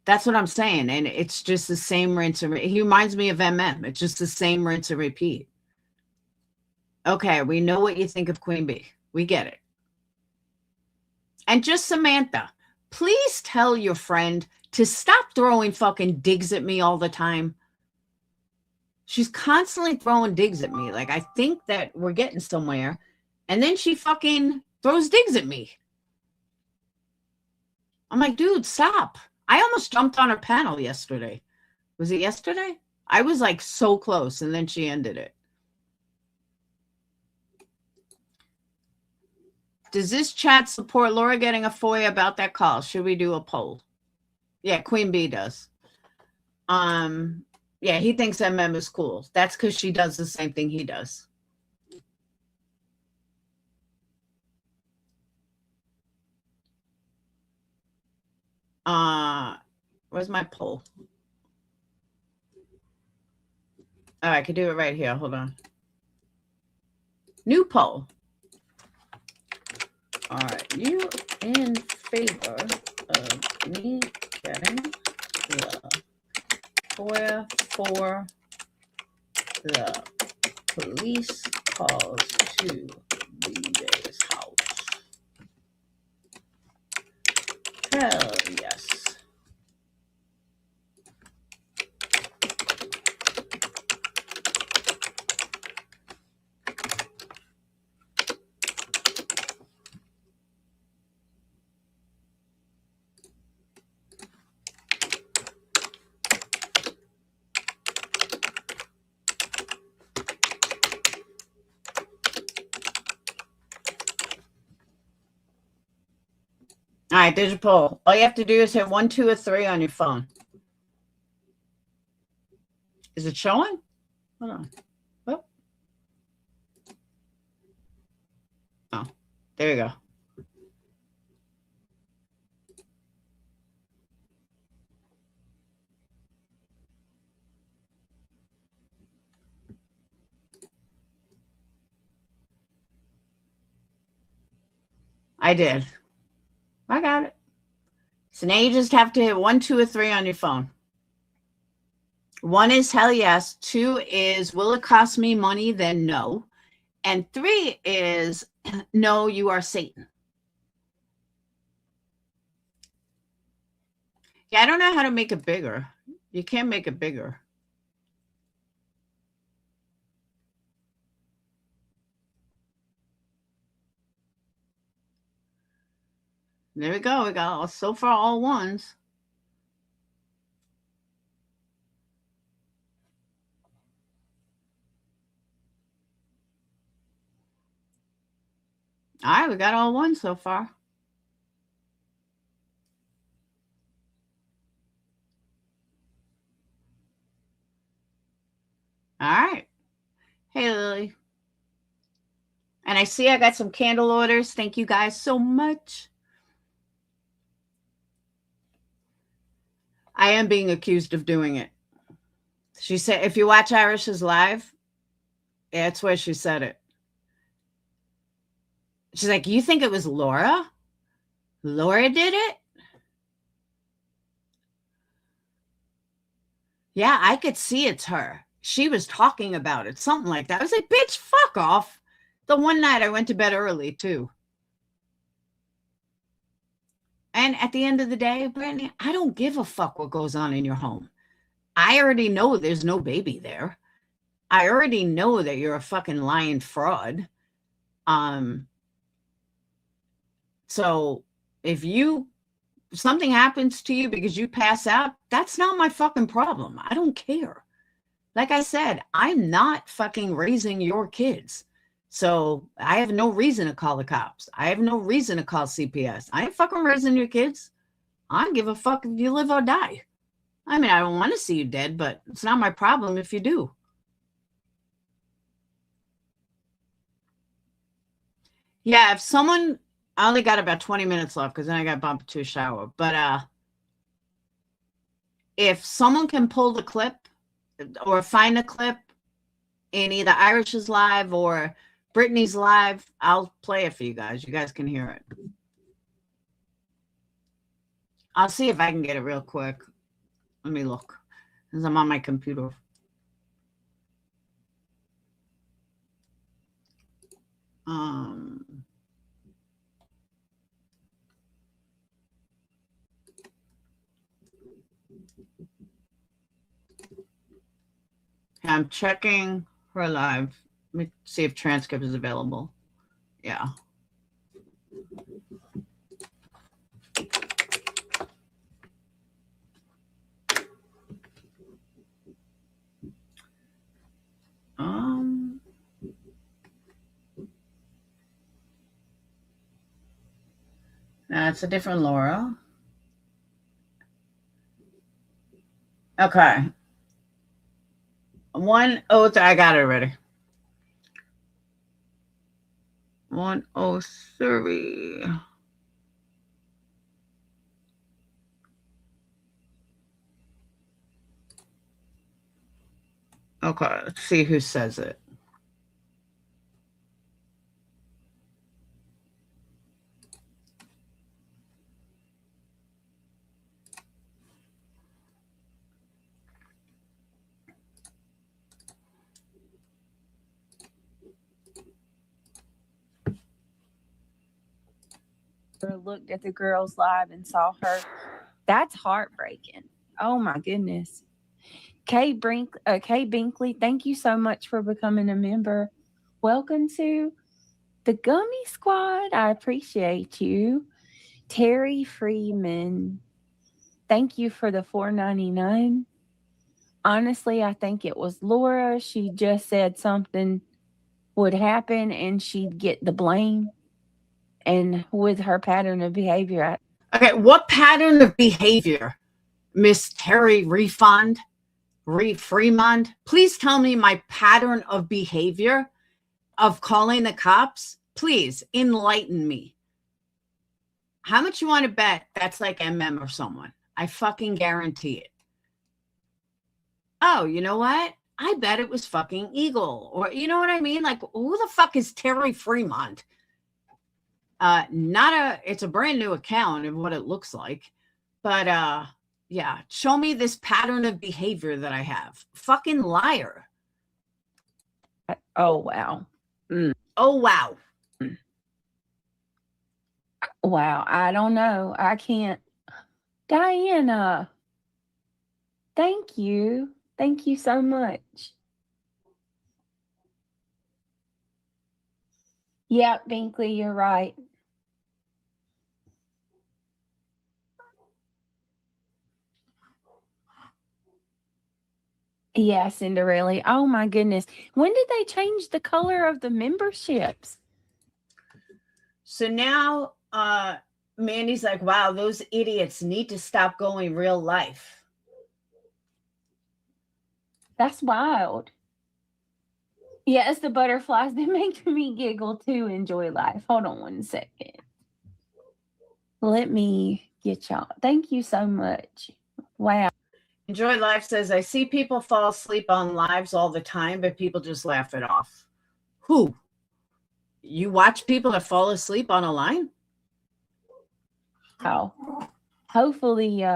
That's what I'm saying. And it's just the same rinse and repeat. He reminds me of MM. It's just the same rinse and repeat. Okay, we know what you think of Queen Bee. We get it. And just Samantha, please tell your friend to stop throwing fucking digs at me all the time. She's constantly throwing digs at me. Like, I think that we're getting somewhere. And then she fucking throws digs at me. I'm like, dude, stop. I almost jumped on her panel yesterday. Was it yesterday? I was like so close, and then she ended it. Does this chat support Laura getting a FOIA about that call? Should we do a poll? Yeah, Queen Bee does. Yeah, he thinks MM is cool. That's because she does the same thing he does. Where's my poll? Oh, I could do it right here. Hold on. New poll. Are you in favor of me getting the FOIA for the police calls to Beej's house? Hell yes. All right, there's your poll. All you have to do is hit 1, 2, or 3 on your phone. Is it showing? Hold on. Oh, oh, there you go. I did. I got it. So now you just have to hit 1, 2, or 3 on your phone. 1 is hell yes. 2 is will it cost me money? Then no. And 3 is no, you are Satan. Yeah, I don't know how to make it bigger. You can't make it bigger. There we go. We got so far all 1s. All right, we got all 1s so far. All right. Hey, Lily. And I see I got some candle orders. Thank you guys so much. I am being accused of doing it. She said, if you watch Irish's live, that's where she said it. She's like, you think it was Laura? Laura did it? Yeah, I could see it's her. She was talking about it, something like that. I was like, bitch, fuck off. The one night I went to bed early, too. And at the end of the day, Brittany, I don't give a fuck what goes on in your home. I already know there's no baby there. I already know that you're a fucking lying fraud. So if something happens to you because you pass out, that's not my fucking problem. I don't care. Like I said, I'm not fucking raising your kids. So I have no reason to call the cops. I have no reason to call CPS. I ain't fucking raising your kids. I don't give a fuck if you live or die. I mean, I don't want to see you dead, but it's not my problem if you do. Yeah, if someone, I only got about 20 minutes left because then I got bumped to a shower. But if someone can pull the clip or find a clip in either Irish's live or Brittany's live, I'll play it for you guys. You guys can hear it. I'll see if I can get it real quick. Let me look, because I'm on my computer. I'm checking her live. Let me see if transcript is available. Yeah. That's a different Laura. Okay. 103. I got it already. 103. Okay, let's see who says it. Looked at the girls live and saw her. That's heartbreaking. Oh my goodness. Kay Binkley, thank you so much for becoming a member. Welcome to the Gummy Squad. I appreciate you. Terry Freeman, thank you for the $4.99. Honestly, I think it was Laura. She just said something would happen and she'd get the blame. And with her pattern of behavior. Okay, what pattern of behavior, Miss Terry Fremond? Please tell me my pattern of behavior of calling the cops. Please enlighten me. How much you want to bet that's like MM or someone? I fucking guarantee it. Oh, you know what? I bet it was fucking Eagle. Or you know what I mean? Like, who the fuck is Terry Fremond? It's a brand new account of what it looks like. But yeah, show me this pattern of behavior that I have. Fucking liar. Oh, wow. Oh, wow. Wow. I don't know. I can't. Diana, thank you. Thank you so much. Yep, Binkley, you're right. Yeah, Cinderella. Oh my goodness. When did they change the color of the memberships? So now Mandy's like, wow, those idiots need to stop going real life. That's wild. Yes, the butterflies, they make me giggle to enjoy life. Hold on one second. Let me get y'all. Thank you so much. Wow. Enjoy Life says, I see people fall asleep on lives all the time, but people just laugh it off. Who? You watch people that fall asleep on a line? Oh, hopefully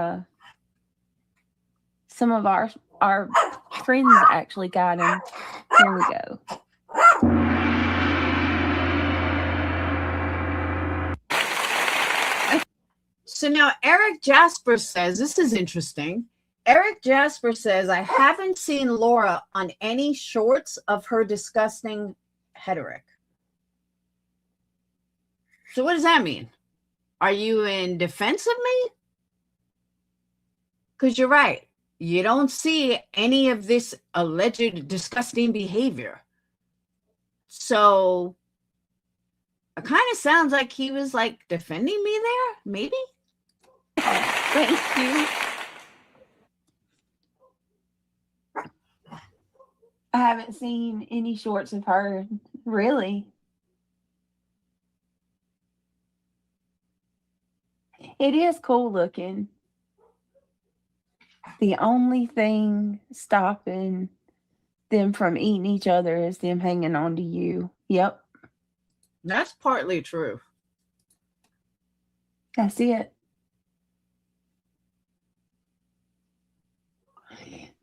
some of our friends actually got them. Here we go. So now Eric Jasper says, this is interesting. Eric Jasper says, I haven't seen Laura on any shorts of her disgusting headerick. So what does that mean? Are you in defense of me? Because you're right. You don't see any of this alleged disgusting behavior. So it kind of sounds like he was like defending me there, maybe? Thank you. I haven't seen any shorts of her, really. It is cool looking. The only thing stopping them from eating each other is them hanging on to you. Yep. That's partly true. That's it.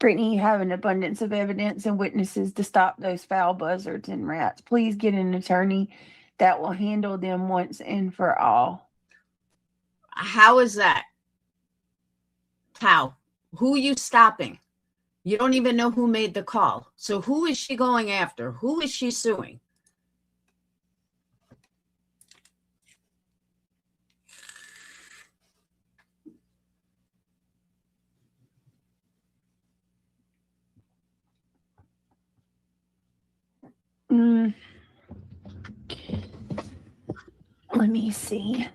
Brittany, you have an abundance of evidence and witnesses to stop those foul buzzards and rats. Please get an attorney that will handle them once and for all. How is that? How? Who are you stopping? You don't even know who made the call. So who is she going after? Who is she suing? Let me see.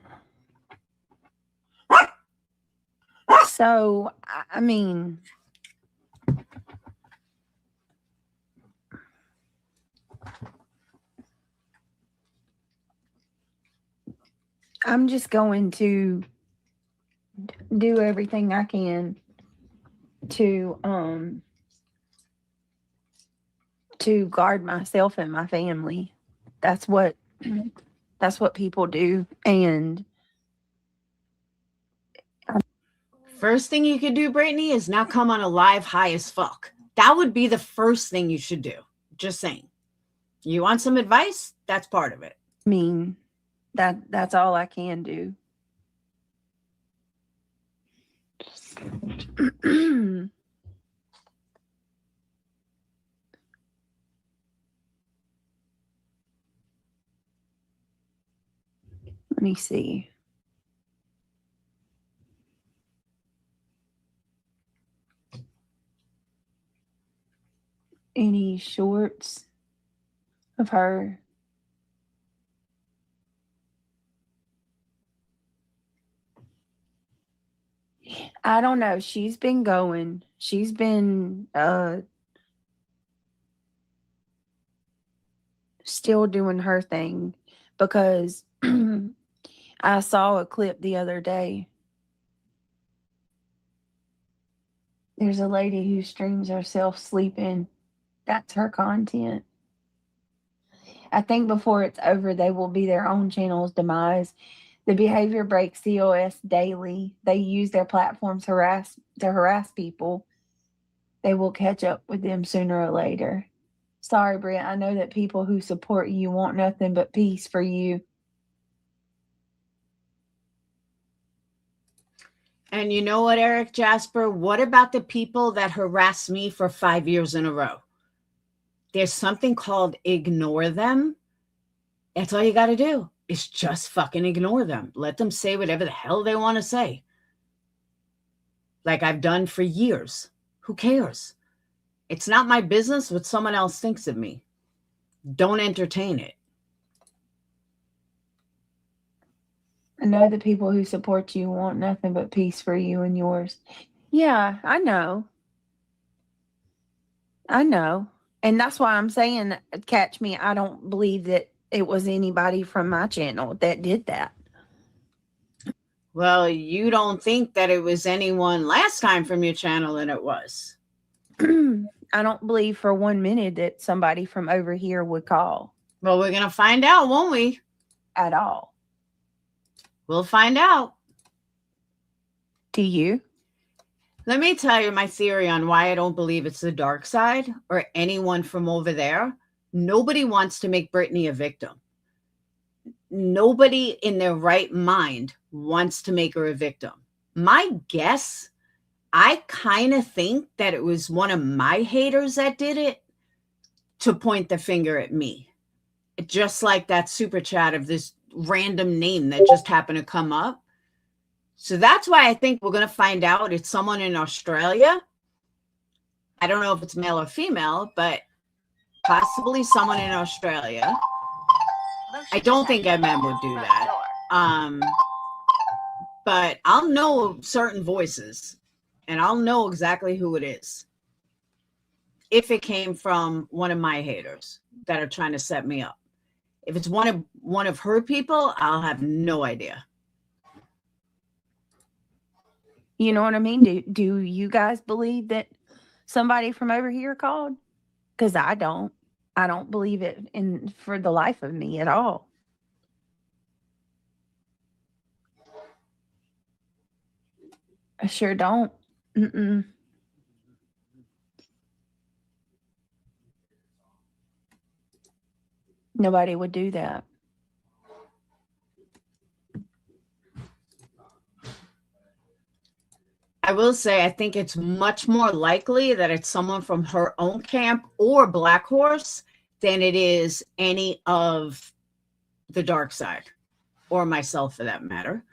So, I mean, I'm just going to do everything I can to guard myself and my family. That's what people do. And first thing you could do, Brittany, is not come on a live high as fuck. That would be the first thing you should do. Just saying. You want some advice? That's part of it. I mean, that's all I can do. Let me see. Any shorts of her? I don't know. She's been going. She's been still doing her thing because I saw a clip the other day. There's a lady who streams herself sleeping. That's her content. I think before it's over, they will be their own channel's demise. The behavior breaks COS daily. They use their platforms to harass people. They will catch up with them sooner or later. Sorry, Brent. I know that people who support you want nothing but peace for you. And you know what, Eric Jasper? What about the people that harass me for 5 years in a row? There's something called ignore them. That's all you got to do is just fucking ignore them. Let them say whatever the hell they want to say. Like I've done for years. Who cares? It's not my business what someone else thinks of me. Don't entertain it. I know the people who support you want nothing but peace for you and yours. Yeah, I know. And that's why I'm saying, catch me. I don't believe that it was anybody from my channel that did that. Well, you don't think that it was anyone last time from your channel, and it was. I don't believe for 1 minute that somebody from over here would call. Well, we're going to find out, won't we? At all. We'll find out. Do you? Let me tell you my theory on why I don't believe it's the dark side or anyone from over there. Nobody wants to make Brittany a victim. Nobody in their right mind wants to make her a victim. My guess, I kind of think that it was one of my haters that did it to point the finger at me. Just like that super chat of this random name that just happened to come up. So that's why I think we're going to find out it's someone in Australia. I don't know if it's male or female, but possibly someone in Australia. I don't think MM would do that. But I'll know certain voices and I'll know exactly who it is. If it came from one of my haters that are trying to set me up. If it's one of her people, I'll have no idea. You know what I mean? Do you guys believe that somebody from over here called? Because I don't. I don't believe it for the life of me at all. I sure don't. Nobody would do that. I will say, I think it's much more likely that it's someone from her own camp or Black Horse than it is any of the dark side or myself for that matter,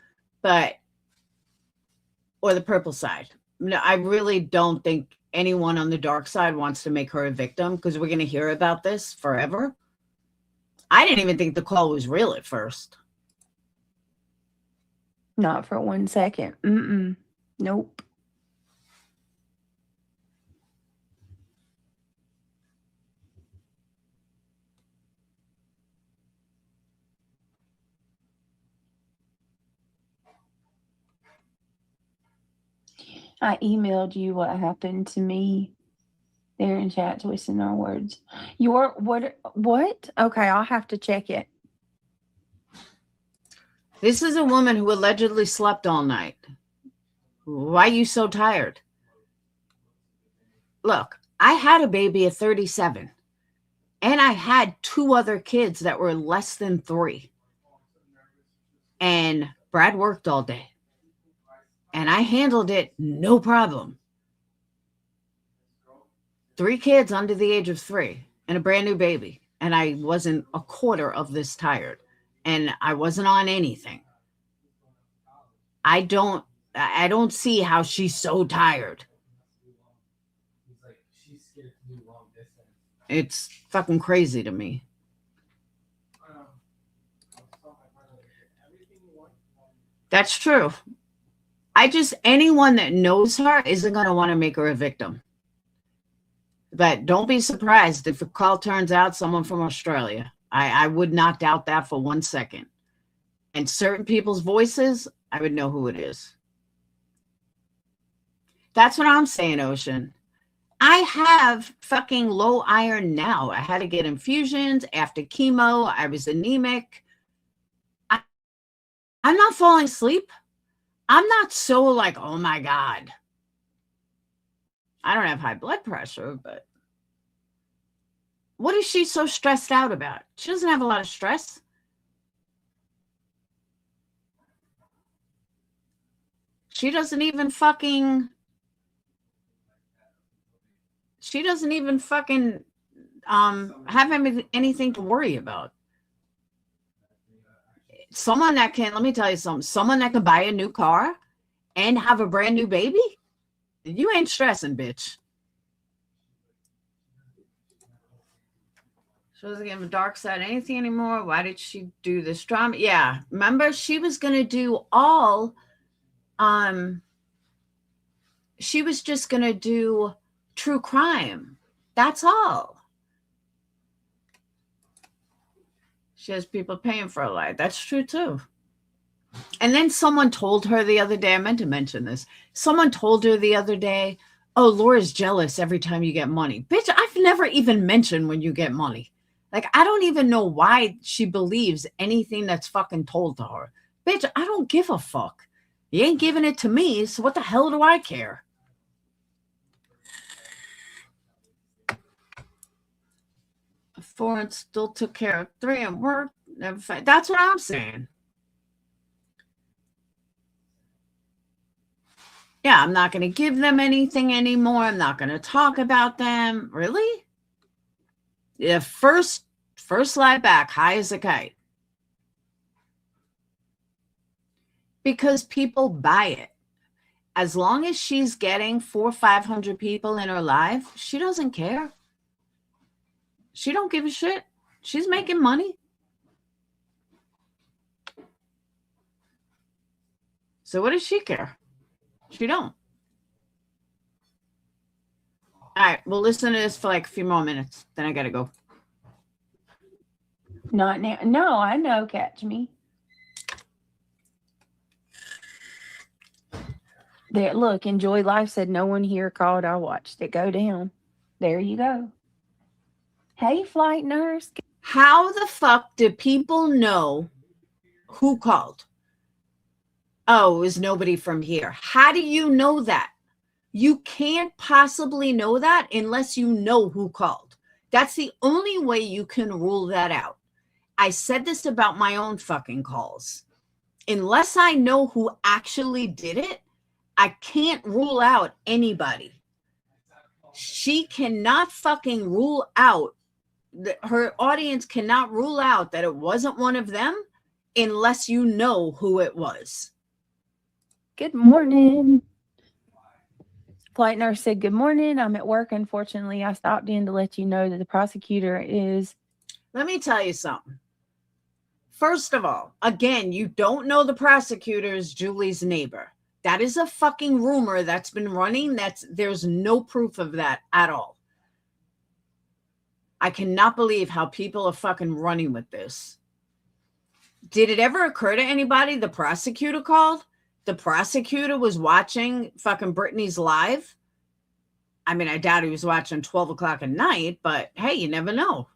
or the purple side. No, I really don't think anyone on the dark side wants to make her a victim because we're going to hear about this forever. I didn't even think the call was real at first. Not for 1 second. Nope. I emailed you what happened to me. They're in chat twisting our words. What? Okay, I'll have to check it. This is a woman who allegedly slept all night. Why are you so tired? Look, I had a baby at 37, and I had 2 other kids that were less than 3. And Brad worked all day. And I handled it no problem. 3 kids under the age of 3 and a brand new baby. And I wasn't a quarter of this tired. And I wasn't on anything. I don't see how she's so tired. It's fucking crazy to me. That's true. Anyone that knows her isn't going to want to make her a victim. But don't be surprised if the call turns out someone from Australia. I would not doubt that for 1 second. And certain people's voices, I would know who it is. That's what I'm saying, Ocean. I have fucking low iron now. I had to get infusions after chemo. I was anemic. I'm not falling asleep. I'm not so like, oh my God. I don't have high blood pressure, but what is she so stressed out about? She doesn't have a lot of stress. She doesn't even fucking have anything to worry about. Someone that can, let me tell you something, someone that can buy a new car and have a brand new baby, you ain't stressing, bitch. She doesn't give a dark side anything anymore. Why did she do this drama? Yeah, remember she was gonna do all she was just gonna do true crime. That's all. She has people paying for a lie. That's true too. And then someone told her the other day, I meant to mention this. Someone told her the other day, oh, Laura's jealous every time you get money. Bitch, I've never even mentioned when you get money. Like, I don't even know why she believes anything that's fucking told to her. Bitch, I don't give a fuck. You ain't giving it to me, so what the hell do I care? Four and still took care of three and work. Never fight. That's what I'm saying. Yeah, I'm not going to give them anything anymore. I'm not going to talk about them. Really? Yeah, first slide back, high as a kite. Because people buy it. As long as she's getting 400 or 500 people in her life, she doesn't care. She don't give a shit. She's making money. So what does she care? She don't. All right, we'll listen to this for like a few more minutes. Then I got to go. Not now. No, I know. Catch me. There, look, Enjoy Life said no one here called. I watched it go down. There you go. Hey, flight nurse. How the fuck do people know who called? Oh, it was nobody from here. How do you know that? You can't possibly know that unless you know who called. That's the only way you can rule that out. I said this about my own fucking calls. Unless I know who actually did it, I can't rule out anybody. She cannot fucking rule out, her audience cannot rule out that it wasn't one of them unless you know who it was. Good morning. Flight nurse said, good morning. I'm at work. Unfortunately, I stopped in to let you know that the prosecutor is. Let me tell you something. First of all, again, you don't know the prosecutor is Julie's neighbor. That is a fucking rumor that's been running. There's no proof of that at all. I cannot believe how people are fucking running with this. Did it ever occur to anybody the prosecutor called? The prosecutor was watching fucking Britney's live. I mean, I doubt he was watching 12 o'clock at night, but hey, you never know.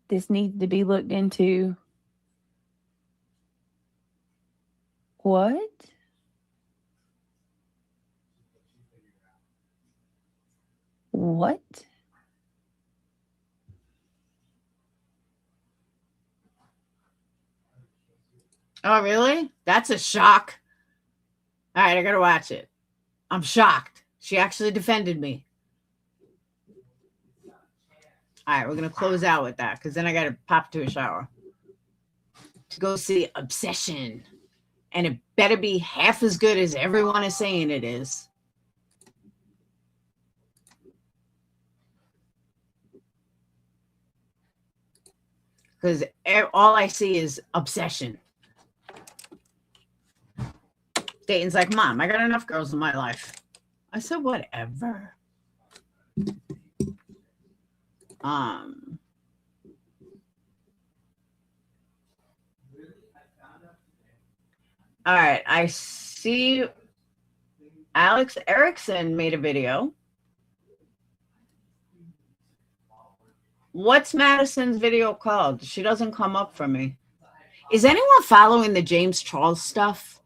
This needs to be looked into. What? What? Oh, really? That's a shock. All right, I gotta watch it. I'm shocked. She actually defended me. All right, we're gonna close out with that because then I gotta pop to a shower to go see Obsession. And it better be half as good as everyone is saying it is. Because all I see is Obsession. Dayton's like, Mom, I got enough girls in my life. I said, whatever. All right, I see Alex Erickson made a video. What's Madison's video called? She doesn't come up for me. Is anyone following the James Charles stuff?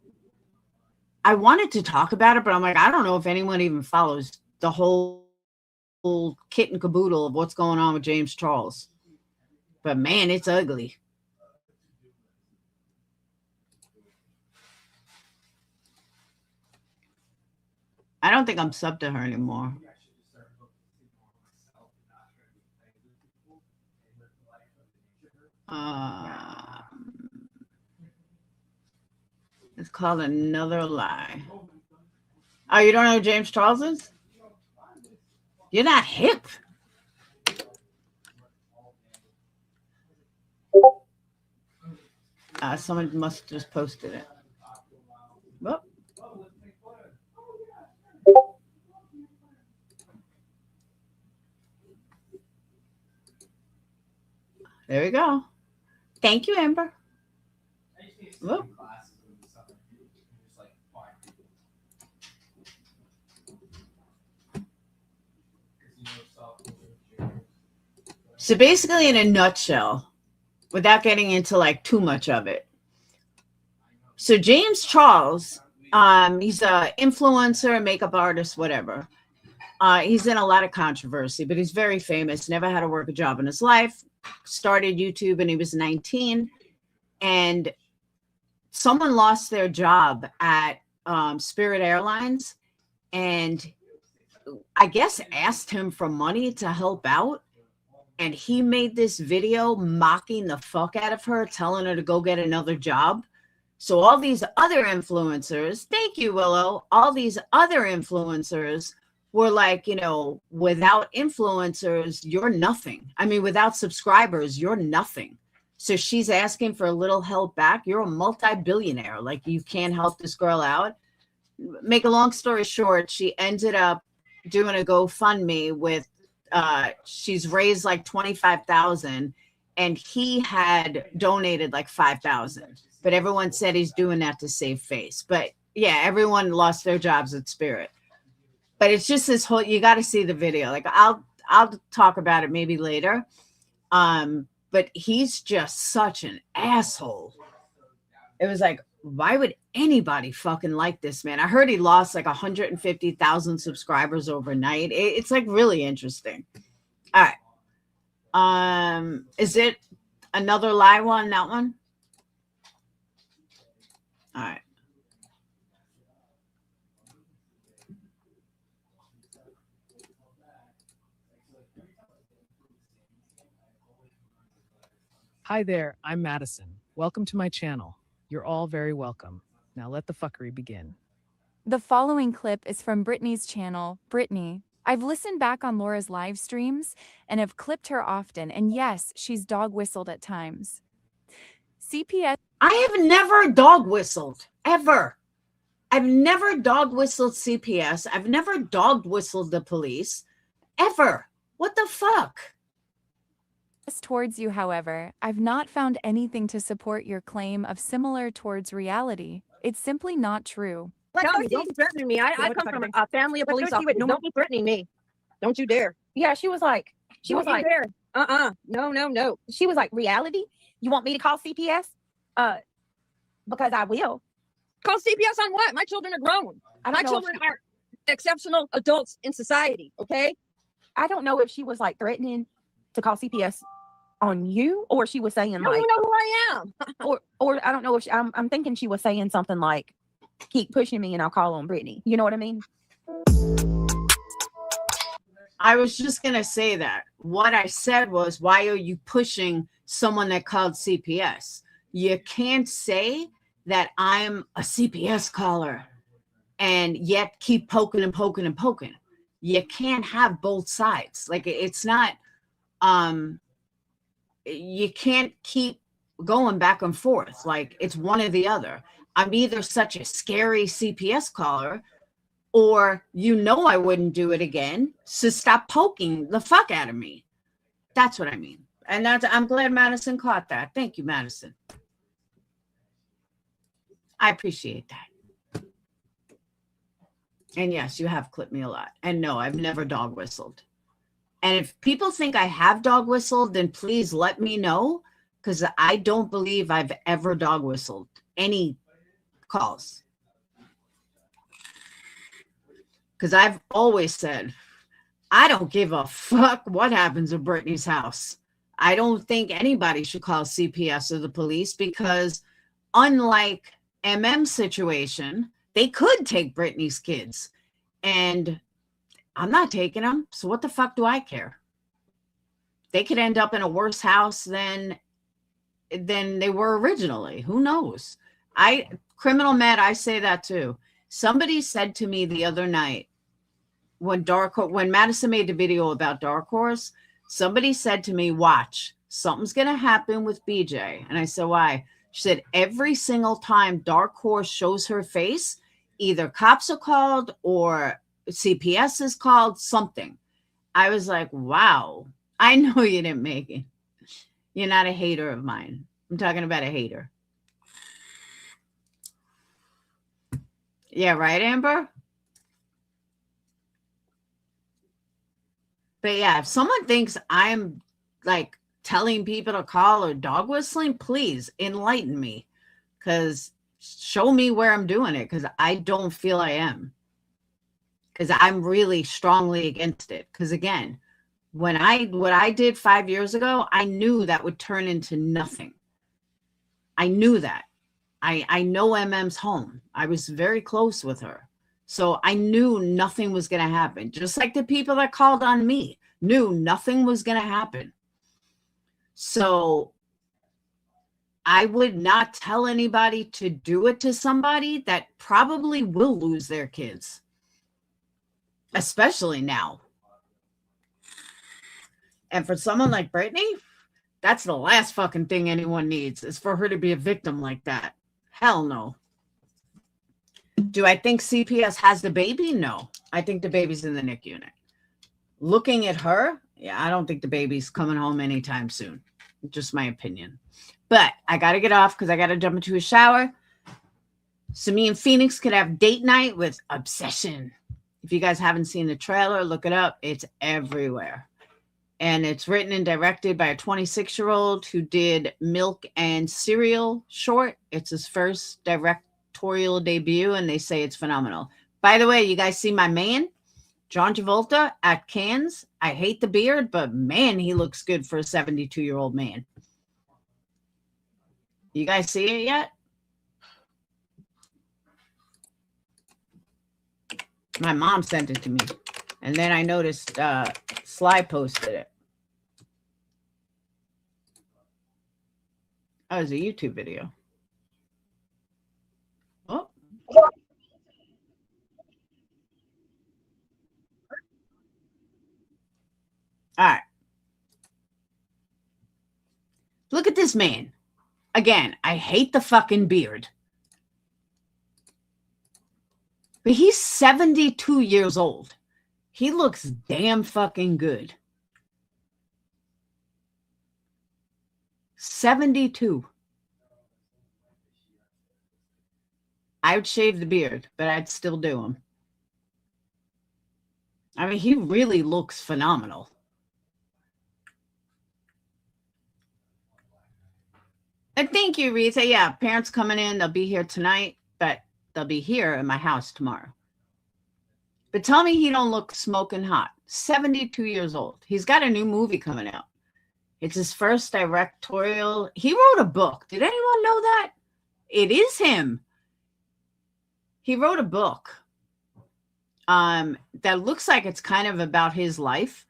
I wanted to talk about it, but I'm like, I don't know if anyone even follows the whole kit and caboodle of what's going on with James Charles. But man, it's ugly. I don't think I'm subbed to her anymore. It's called Another Lie. Oh, you don't know who James Charles is? You're not hip. Someone must have just posted it. Well, there we go. Thank you, Amber. Whoop. So basically, in a nutshell, without getting into like too much of it. So James Charles, he's an influencer, makeup artist, whatever. He's in a lot of controversy, but he's very famous. Never had to work a job in his life. Started YouTube when he was 19. And someone lost their job at Spirit Airlines. And I guess asked him for money to help out. And he made this video mocking the fuck out of her, telling her to go get another job. So all these other influencers, thank you, Willow, all these other influencers were like, you know, without influencers, you're nothing. I mean, without subscribers, you're nothing. So she's asking for a little help back. You're a multi-billionaire. Like, you can't help this girl out. Make a long story short, she ended up doing a GoFundMe with, she's raised like 25,000 and he had donated like 5,000, but everyone said he's doing that to save face. But yeah, everyone lost their jobs at Spirit. But it's just this whole, you got to see the video. Like I'll talk about it maybe later. But he's just such an asshole. It was like, why would anybody fucking like this man? I heard he lost like 150,000 subscribers overnight. It's like really interesting. All right. Is it Another Lie one, that one? All right. Hi there, I'm Madison. Welcome to my channel. You're all very welcome. Now let the fuckery begin. The following clip is from Brittany's channel, Brittany. I've listened back on Laura's live streams and have clipped her often, and yes, she's dog whistled at times. CPS. I have never dog whistled, ever. I've never dog whistled CPS. I've never dog whistled the police, ever. What the fuck? Towards you, however, I've not found anything to support your claim of similar towards reality. It's simply not true. No, don't be threatening me. I come from a family of police officers. Don't be threatening me. Don't you dare. Yeah, she was like, Dare. No. she was like, reality? You want me to call CPS? Because I will. Call CPS on what? My children are grown. My children are exceptional adults in society, okay? I don't know if she was like threatening to call CPS on you, or she was saying I don't like, even know who I am. or I don't know if she, I'm thinking she was saying something like, keep pushing me and I'll call on Brittany. You know what I mean? I was just going to say that. What I said was, why are you pushing someone that called CPS? You can't say that I'm a CPS caller and yet keep poking and poking and poking. You can't have both sides. Like, it's not, you can't keep going back and forth. Like, it's one or the other. I'm either such a scary CPS caller, or you know I wouldn't do it again, so stop poking the fuck out of me. That's what I mean. And that's, I'm glad Madison caught that. Thank you, Madison. I appreciate that. And yes, you have clipped me a lot. And no, I've never dog whistled. And if people think I have dog whistled, then please let me know, because I don't believe I've ever dog whistled any calls. Because I've always said, I don't give a fuck what happens at Brittany's house. I don't think anybody should call CPS or the police, because unlike MM's situation, they could take Brittany's kids. And I'm not taking them. So what the fuck do I care? They could end up in a worse house than they were originally. Who knows? Criminal Matt, I say that too. Somebody said to me the other night, when Madison made the video about Dark Horse, somebody said to me, watch, something's going to happen with BJ. And I said, why? She said, every single time Dark Horse shows her face, either cops are called or CPS is called, something. I was like, wow, I know you didn't make it. You're not a hater of mine. I'm talking about a hater. Yeah, right, Amber? But yeah, if someone thinks I'm like telling people to call or dog whistling, please enlighten me, because show me where I'm doing it, because I don't feel I am. Because I'm really strongly against it. Because again, what I did 5 years ago, I knew that would turn into nothing. I knew that. I know MM's home. I was very close with her. So I knew nothing was going to happen. Just like the people that called on me knew nothing was going to happen. So I would not tell anybody to do it to somebody that probably will lose their kids. Especially now. And for someone like Brittany, that's the last fucking thing anyone needs, is for her to be a victim like that. Hell no. Do I think CPS has the baby? No. I think the baby's in the NICU unit. Looking at her, yeah, I don't think the baby's coming home anytime soon. Just my opinion. But I got to get off because I got to jump into a shower. So me and Phoenix could have date night with Obsession. If you guys haven't seen the trailer, look it up. It's everywhere. And it's written and directed by a 26-year-old who did Milk and Cereal short. It's his first directorial debut, and they say it's phenomenal. By the way, you guys see my man, John Travolta at Cannes? I hate the beard, but man, he looks good for a 72-year-old man. You guys see it yet? My mom sent it to me. And then I noticed Sly posted it. Oh, it was a YouTube video. Oh. All right. Look at this man. Again, I hate the fucking beard. But he's 72 years old. He looks damn fucking good. 72. I would shave the beard, but I'd still do him. I mean, he really looks phenomenal. And thank you, Rita. Yeah, parents coming in. They'll be here tonight, but they'll be here in my house tomorrow. But tell me he don't look smoking hot. 72 years old. He's got a new movie coming out. It's his first directorial. He wrote a book. Did anyone know that? It is him. He wrote a book that looks like it's kind of about his life.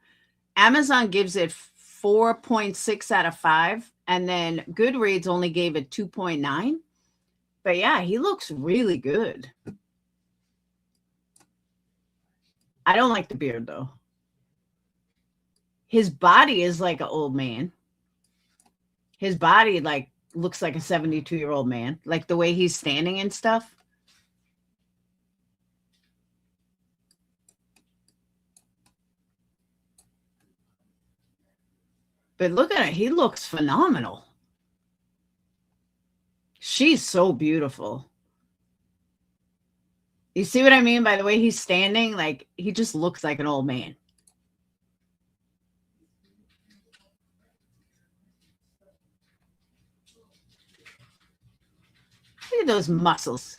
Amazon gives it 4.6 out of 5. And then Goodreads only gave it 2.9. But yeah, he looks really good. I don't like the beard, though. His body is like an old man. His body, like, looks like a 72-year-old man. Like, the way he's standing and stuff. But look at it. He looks phenomenal. She's so beautiful. You see what I mean by the way he's standing? Like, he just looks like an old man. Look at those muscles.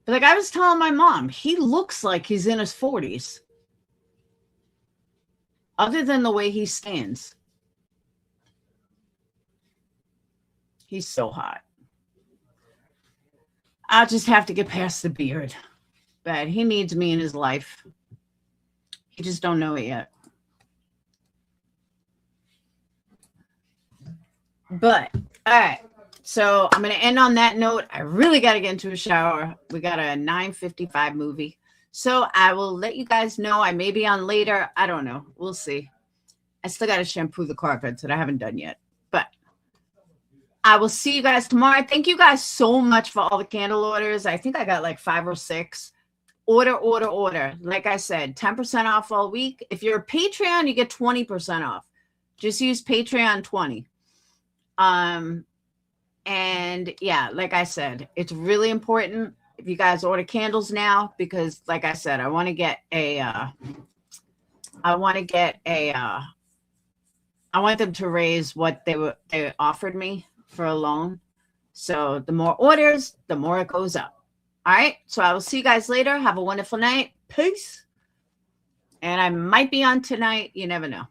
But like I was telling my mom, he looks like he's in his 40s. Other than the way he stands. He's so hot. I'll just have to get past the beard. But he needs me in his life. He just don't know it yet. But, all right. So I'm going to end on that note. I really got to get into a shower. We got a 9:55 movie. So I will let you guys know. I may be on later. I don't know. We'll see. I still got to shampoo the carpets that I haven't done yet. But I will see you guys tomorrow. Thank you guys so much for all the candle orders. I think I got like 5 or 6. Order. Like I said, 10% off all week. If you're a Patreon, you get 20% off. Just use Patreon 20. And yeah, like I said, it's really important if you guys order candles now, because like I said, I want to get I want them to raise what they offered me for a loan. So the more orders, the more it goes up. All right. So I will see you guys later. Have a wonderful night. Peace. And I might be on tonight. You never know.